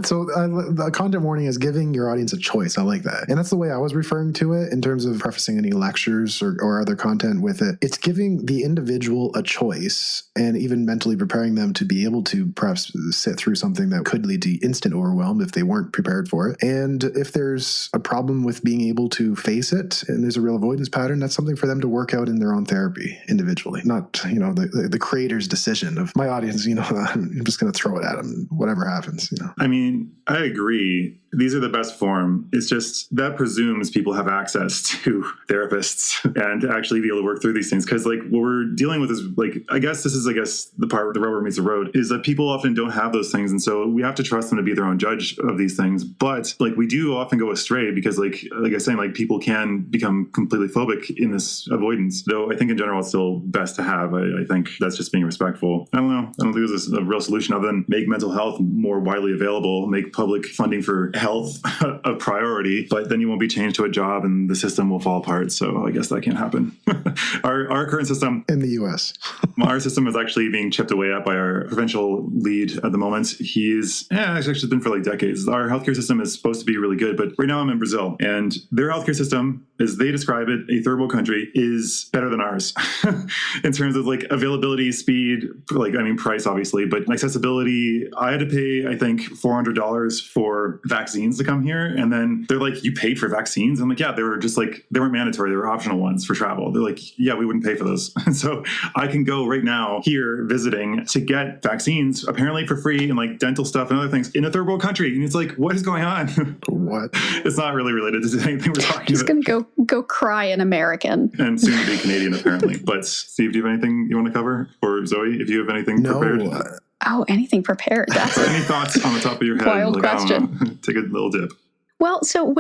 So the content warning is giving your audience a choice. I like that. And that's the way I was referring to it in terms of prefacing any lectures or other content with it. It's giving the individual a choice and even mentally preparing them to be able to perhaps sit through something that could lead to instant overwhelm if they weren't prepared for it. And if there's a problem with being able to face it and there's a real avoidance pattern, that's something for them to work out in their own therapy individually, not, the creator's decision of my audience, I'm just going to throw it at them, whatever happens, I mean, I agree. These are the best form. It's just that presumes people have access to therapists and actually be able to work through these things. Because like what we're dealing with is like, I guess the part where the rubber meets the road is that people often don't have those things. And so we have to trust them to be their own judge of these things. But like we do often go astray because like I was saying, like people can become completely phobic in this avoidance. Though I think in general, it's still best to have. I think that's just being respectful. I don't know. I don't think there's a real solution other than make mental health more widely available, make public funding for health a priority, but then you won't be changed to a job and the system will fall apart. So I guess that can't happen. Our current system in the US, our system is actually being chipped away at by our provincial lead at the moment. He's actually been for like decades. Our healthcare system is supposed to be really good, but right now I'm in Brazil and their healthcare system, as they describe it, a third world country, is better than ours in terms of like availability, speed, price obviously, but accessibility. I had to pay, I think, $400 for vaccines to come here. And then they're like, you paid for vaccines? I'm like, yeah, they weren't mandatory. They were optional ones for travel. They're like, yeah, we wouldn't pay for those. And so I can go right now here visiting to get vaccines apparently for free and like dental stuff and other things in a third world country. And it's like, what is going on? What? It's not really related to anything we're talking about. He's going to go cry an American. And soon to be Canadian, apparently. But Steve, do you have anything you want to cover? Or Zoe, if you have anything prepared? Oh, anything prepared. That's any thoughts on the top of your head? Wild question. Take a little dip. Well, so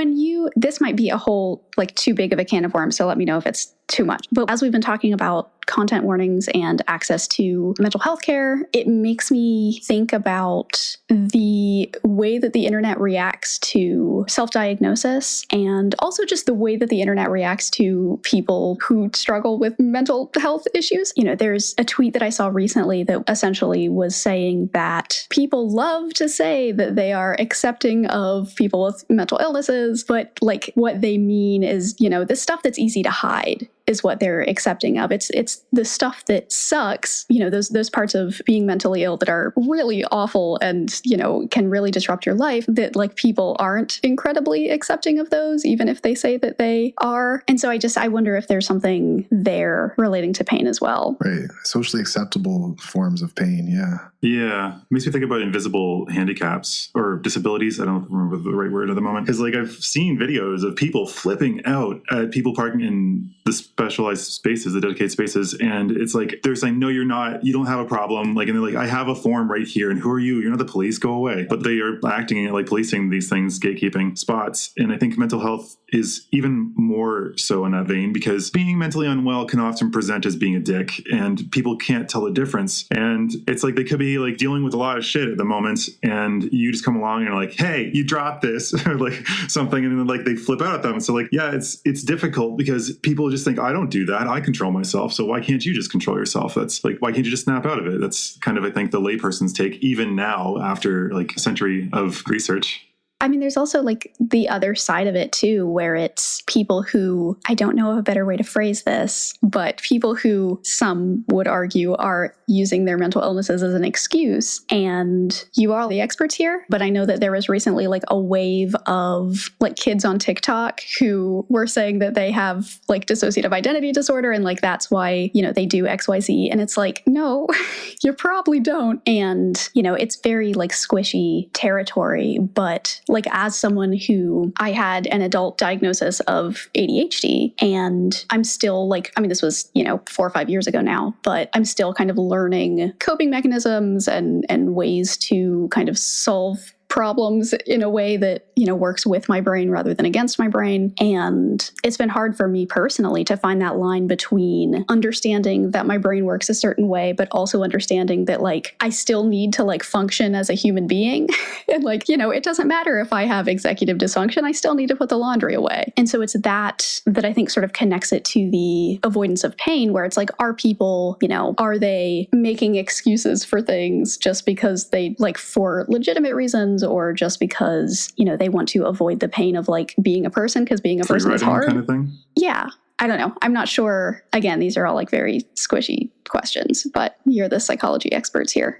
this might be a whole, like, too big of a can of worms, so let me know if it's too much. But as we've been talking about content warnings and access to mental health care, it makes me think about the way that the internet reacts to self-diagnosis, and also just the way that the internet reacts to people who struggle with mental health issues. There's a tweet that I saw recently that essentially was saying that people love to say that they are accepting of people with mental illnesses, but like what they mean is, this stuff that's easy to hide is what they're accepting of. It's the stuff that sucks, those parts of being mentally ill that are really awful and, can really disrupt your life, that like people aren't incredibly accepting of those, even if they say that they are. And so I wonder if there's something there relating to pain as well. Right. Socially acceptable forms of pain. Yeah. Yeah. Makes me think about invisible handicaps or disabilities. I don't remember the right word at the moment. Because like I've seen videos of people flipping out at people parking in the specialized spaces, the dedicated spaces. And it's like, they're saying, no, you're not, you don't have a problem. Like, and they're like, I have a form right here. And who are you? You're not the police, go away. But they are acting like policing these things, gatekeeping spots. And I think mental health is even more so in that vein, because being mentally unwell can often present as being a dick, and people can't tell the difference. And it's like they could be like dealing with a lot of shit at the moment, and you just come along and you're like, hey, you dropped this or like something, and then like they flip out at them. So like, yeah, it's difficult because people just think, I don't do that, I control myself, so why can't you just control yourself? That's like, why can't you just snap out of it? That's kind of, I think, the layperson's take even now after like a century of research. I mean, there's also like the other side of it too, where it's people who, I don't know of a better way to phrase this, but people who some would argue are using their mental illnesses as an excuse. And you are the experts here, but I know that there was recently like a wave of like kids on TikTok who were saying that they have like dissociative identity disorder, and like that's why, they do XYZ. And it's like, no, you probably don't. And, it's very like squishy territory, but like as someone who I had an adult diagnosis of ADHD, and I'm still like, I mean, this was, 4 or 5 years ago now, but I'm still kind of learning coping mechanisms and ways to kind of solve problems in a way that, works with my brain rather than against my brain. And it's been hard for me personally to find that line between understanding that my brain works a certain way, but also understanding that like I still need to like function as a human being. And like, it doesn't matter if I have executive dysfunction, I still need to put the laundry away. And so it's that I think sort of connects it to the avoidance of pain, where it's like, are people, are they making excuses for things just because they like for legitimate reasons, or just because, they want to avoid the pain of like being a person, because being a person is hard. Kind of thing? Yeah. I don't know. I'm not sure. Again, these are all like very squishy questions, but you're the psychology experts here.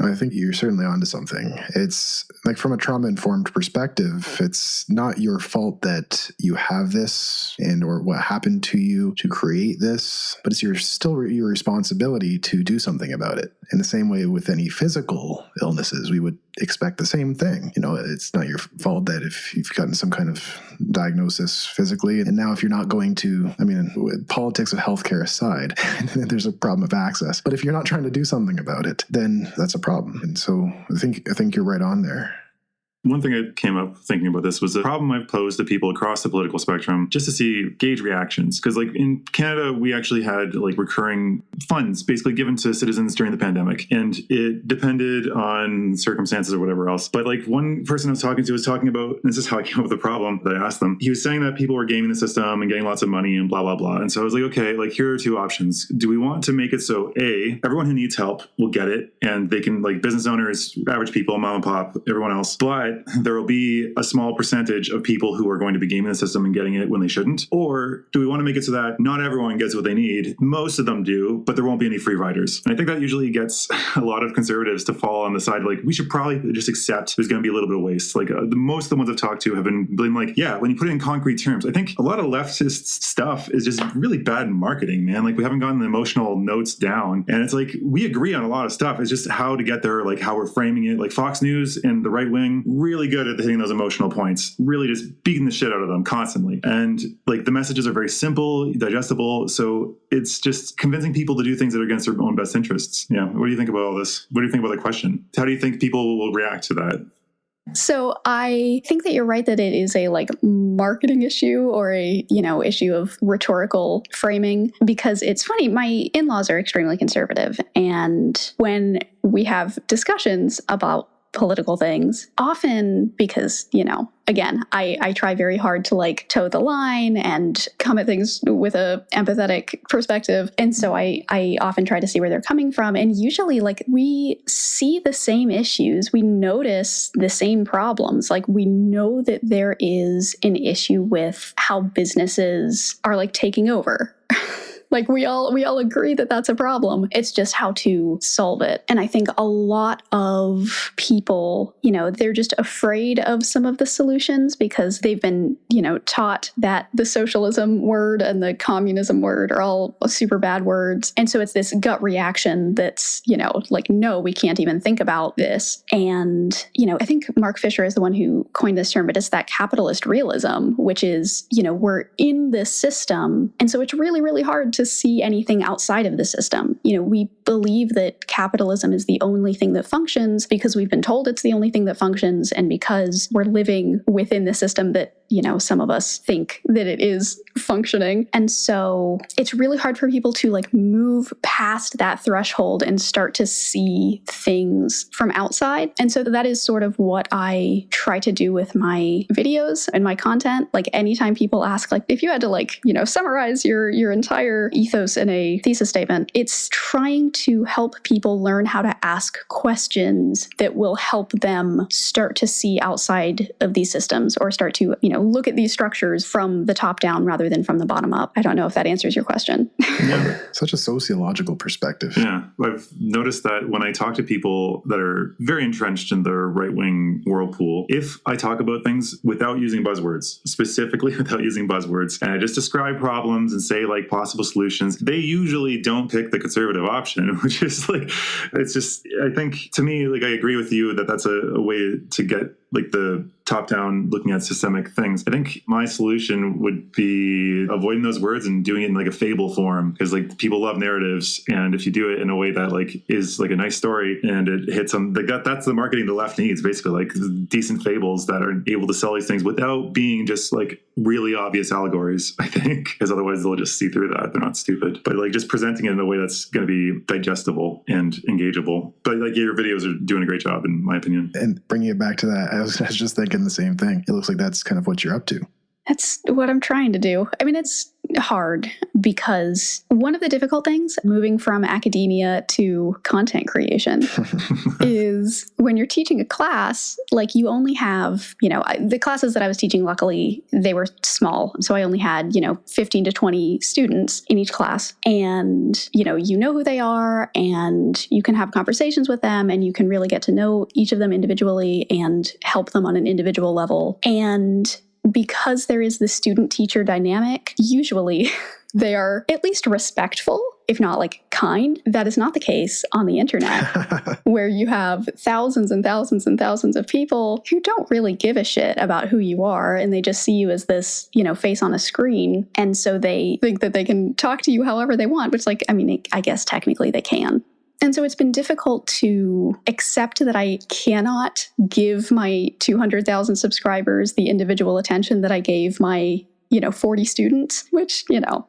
I think you're certainly onto something. It's like from a trauma-informed perspective, it's not your fault that you have this and or what happened to you to create this, but it's still your responsibility to do something about it. In the same way with any physical illnesses, we would expect the same thing. It's not your fault that if you've gotten some kind of diagnosis physically, and now if you're not going to, with politics of healthcare aside, there's a problem of access. But if you're not trying to do something about it, then that's a problem. And so I think you're right on there. One thing I came up thinking about this was a problem I've posed to people across the political spectrum just to gauge reactions. Because like in Canada, we actually had like recurring funds basically given to citizens during the pandemic. And it depended on circumstances or whatever else. But like one person I was talking to was talking about, and this is how I came up with the problem that I asked them. He was saying that people were gaming the system and getting lots of money and blah, blah, blah. And so I was like, okay, like here are two options. Do we want to make it so A, everyone who needs help will get it, and they can, like business owners, average people, mom and pop, everyone else. But there will be a small percentage of people who are going to be gaming the system and getting it when they shouldn't? Or do we want to make it so that not everyone gets what they need? Most of them do, but there won't be any free riders. And I think that usually gets a lot of conservatives to fall on the side like, we should probably just accept there's going to be a little bit of waste. Like most of the ones I've talked to have been like, yeah, when you put it in concrete terms, I think a lot of leftist stuff is just really bad in marketing, man. Like we haven't gotten the emotional notes down. And it's like, we agree on a lot of stuff. It's just how to get there, like how we're framing it. Like Fox News and the right wing, really good at hitting those emotional points, really just beating the shit out of them constantly. And like the messages are very simple, digestible. So it's just convincing people to do things that are against their own best interests. Yeah. What do you think about all this? What do you think about the question? How do you think people will react to that? So I think that you're right that it is a marketing issue or a, issue of rhetorical framing, because it's funny. My in-laws are extremely conservative. And when we have discussions about political things, often because, again, I try very hard to toe the line and come at things with a empathetic perspective. And so I often try to see where they're coming from. And usually we see the same issues. We notice the same problems. We know that there is an issue with how businesses are taking over. We all agree that that's a problem. It's just how to solve it. And I think a lot of people, they're just afraid of some of the solutions because they've been, taught that the socialism word and the communism word are all super bad words. And so it's this gut reaction that's, no, we can't even think about this. And, I think Mark Fisher is the one who coined this term, but it's that capitalist realism, which is, we're in this system. And so it's really, really hard to see anything outside of the system. We believe that capitalism is the only thing that functions because we've been told it's the only thing that functions, and because we're living within the system that, some of us think that it is functioning. And so it's really hard for people to move past that threshold and start to see things from outside. And so that is sort of what I try to do with my videos and my content. Anytime people ask, if you had to summarize your entire ethos in a thesis statement, it's trying to help people learn how to ask questions that will help them start to see outside of these systems, or start to, look at these structures from the top down rather than from the bottom up. I don't know if that answers your question. Yeah. Such a sociological perspective. Yeah. I've noticed that when I talk to people that are very entrenched in their right-wing whirlpool, if I talk about things without using buzzwords, specifically without using buzzwords, and I just describe problems and say possible solutions, they usually don't pick the conservative option, which is it's just, I think, to me, I agree with you that that's a way to get the top-down looking at systemic things. I think my solution would be avoiding those words and doing it in a fable form, because people love narratives, and if you do it in a way that is a nice story and it hits them, that's the marketing the left needs, basically, decent fables that are able to sell these things without being just really obvious allegories, I think, because otherwise they'll just see through that. They're not stupid, but just presenting it in a way that's going to be digestible and engageable. But your videos are doing a great job, in my opinion. And bringing it back to that, I was just thinking the same thing. It looks like that's kind of what you're up to. That's what I'm trying to do. I mean, it's hard because one of the difficult things moving from academia to content creation is when you're teaching a class, you only have, the classes that I was teaching, luckily, they were small. So I only had, 15 to 20 students in each class. And, you know who they are, and you can have conversations with them, and you can really get to know each of them individually and help them on an individual level. And because there is the student-teacher dynamic, usually they are at least respectful, if not kind. That is not the case on the internet, where you have thousands and thousands and thousands of people who don't really give a shit about who you are, and they just see you as this, face on a screen. And so they think that they can talk to you however they want, which I guess technically they can. And so it's been difficult to accept that I cannot give my 200,000 subscribers the individual attention that I gave my 40 students, which,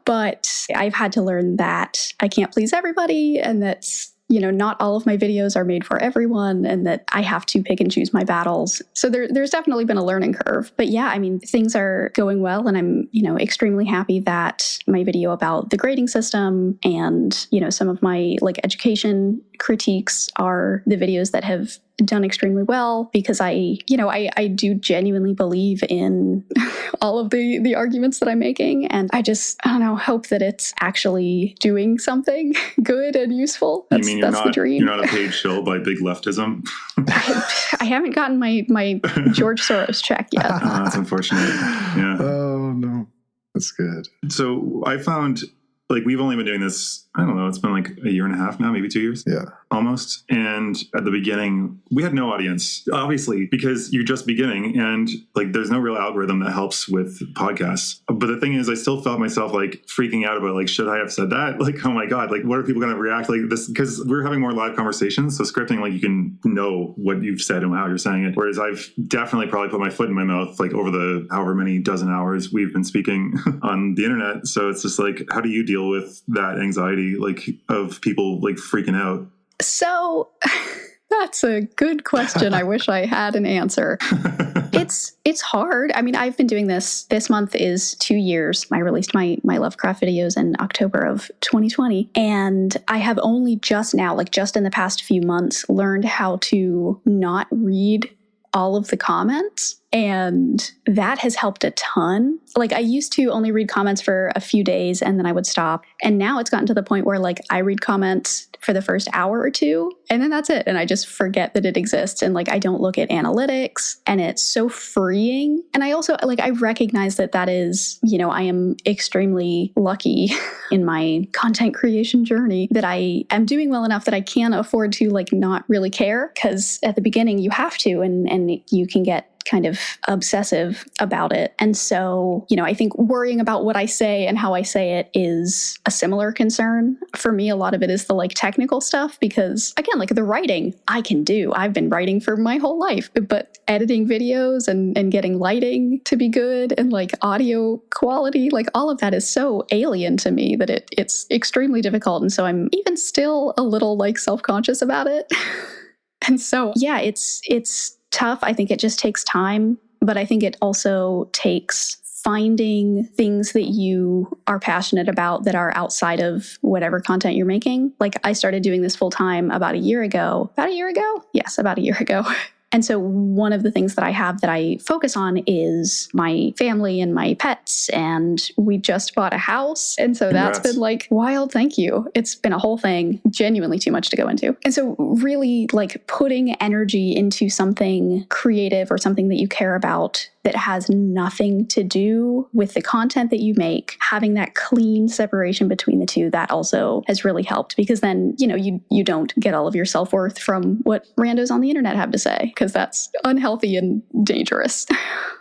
but I've had to learn that I can't please everybody, and that's, not all of my videos are made for everyone, and that I have to pick and choose my battles. So there's definitely been a learning curve. But yeah, things are going well, and I'm, extremely happy that my video about the grading system and, some of my education critiques are the videos that have done extremely well, because I do genuinely believe in all of the arguments that I'm making. And I don't know, hope that it's actually doing something good and useful. That's the dream. You're not a paid shill by big leftism? I haven't gotten my George Soros check yet. That's unfortunate. Yeah. Oh, no. That's good. So I found, we've only been doing this I don't know, it's been like a year and a half now, maybe 2 years. Yeah. Almost. And at the beginning, we had no audience, obviously, because you're just beginning and like there's no real algorithm that helps with podcasts. But the thing is, I still felt myself like freaking out about like, should I have said that? Like, oh my God, like what are people going to react like this? Because we're having more live conversations. So scripting, like you can know what you've said and how you're saying it. Whereas I've definitely probably put my foot in my mouth like over the however many dozen hours we've been speaking on the internet. So it's just like, how do you deal with that anxiety like of people like freaking out? So that's a good question. I wish I had an answer. It's hard. I mean, I've been doing this. This month is 2 years. I released my Lovecraft videos in October of 2020. And I have only just now, like just in the past few months, learned how to not read all of the comments. And that has helped a ton. Like I used to only read comments for a few days and then I would stop. And now it's gotten to the point where like I read comments for the first hour or two and then that's it. And I just forget that it exists. And like I don't look at analytics and it's so freeing. And I also like I recognize that is, you know, I am extremely lucky in my content creation journey that I am doing well enough that I can afford to like not really care. Because at the beginning you have to and you can get kind of obsessive about it. And so, you know, I think worrying about what I say and how I say it is a similar concern. For me, a lot of it is the like technical stuff because again, like the writing I can do. I've been writing for my whole life, but editing videos and getting lighting to be good and like audio quality, like all of that is so alien to me that it's extremely difficult. And so I'm even still a little like self-conscious about it. And so, yeah, it's tough. I think it just takes time, but I think it also takes finding things that you are passionate about that are outside of whatever content you're making. Like I started doing this full time about a year ago. About a year ago? Yes, about a year ago. And so one of the things that I have that I focus on is my family and my pets. And we just bought a house. And so Congrats. That's been like wild. Thank you. It's been a whole thing, genuinely too much to go into. And so really like putting energy into something creative or something that you care about that has nothing to do with the content that you make, having that clean separation between the two, that also has really helped because then, you know, you don't get all of your self-worth from what randos on the internet have to say because that's unhealthy and dangerous.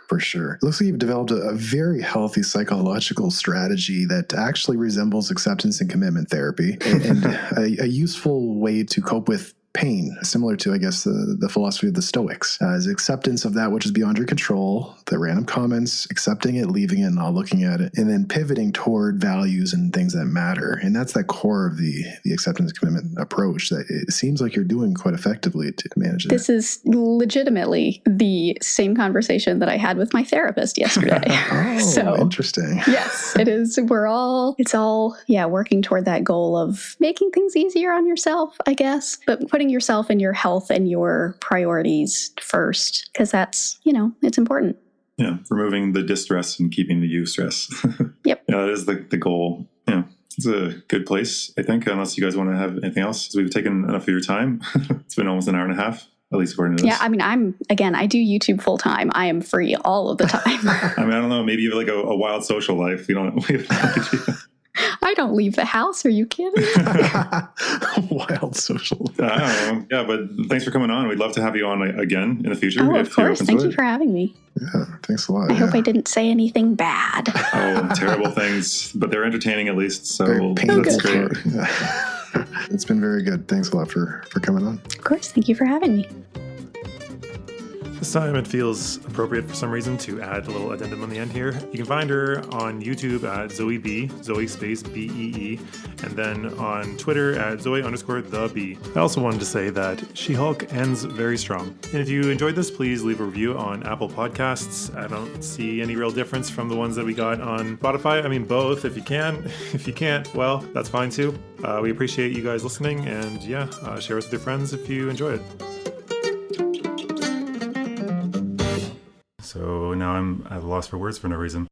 For sure. It looks like you've developed a very healthy psychological strategy that actually resembles acceptance and commitment therapy and a useful way to cope with pain, similar to, I guess, the philosophy of the Stoics, is acceptance of that which is beyond your control, the random comments, accepting it, leaving it, not looking at it, and then pivoting toward values and things that matter. And that's the core of the acceptance commitment approach that it seems like you're doing quite effectively to manage it. This is legitimately the same conversation that I had with my therapist yesterday. Oh, so interesting. Yes, it is. It's all working toward that goal of making things easier on yourself, I guess, but putting yourself and your health and your priorities first, because that's, it's important. Yeah, removing the distress and keeping the you stress. Yep. Yeah, that is the goal. Yeah, it's a good place, I think, unless you guys want to have anything else. So we've taken enough of your time. It's been almost an hour and a half, at least according to this. Yeah, I mean, I do YouTube full time. I am free all of the time. I mean, I don't know, maybe you have like a wild social life. We have no idea. I don't leave the house. Are you kidding? Wild social. I don't know. Yeah, but thanks for coming on. We'd love to have you on again in the future. Oh, of course. Thank you for having me. Yeah, thanks a lot. I hope I didn't say anything bad. Oh, terrible things, but they're entertaining at least. So very painful. that's great. Yeah. It's been very good. Thanks a lot for coming on. Of course. Thank you for having me. This time it feels appropriate for some reason to add a little addendum on the end here. You can find her on YouTube at Zoe B, Zoe space B-E-E, and then on Twitter at Zoe_the_B. I also wanted to say that She-Hulk ends very strong. And if you enjoyed this, please leave a review on Apple Podcasts. I don't see any real difference from the ones that we got on Spotify. I mean, both if you can. If you can't, well, that's fine too. We appreciate you guys listening, and share us with your friends if you enjoy it. So now I'm at a loss for words for no reason.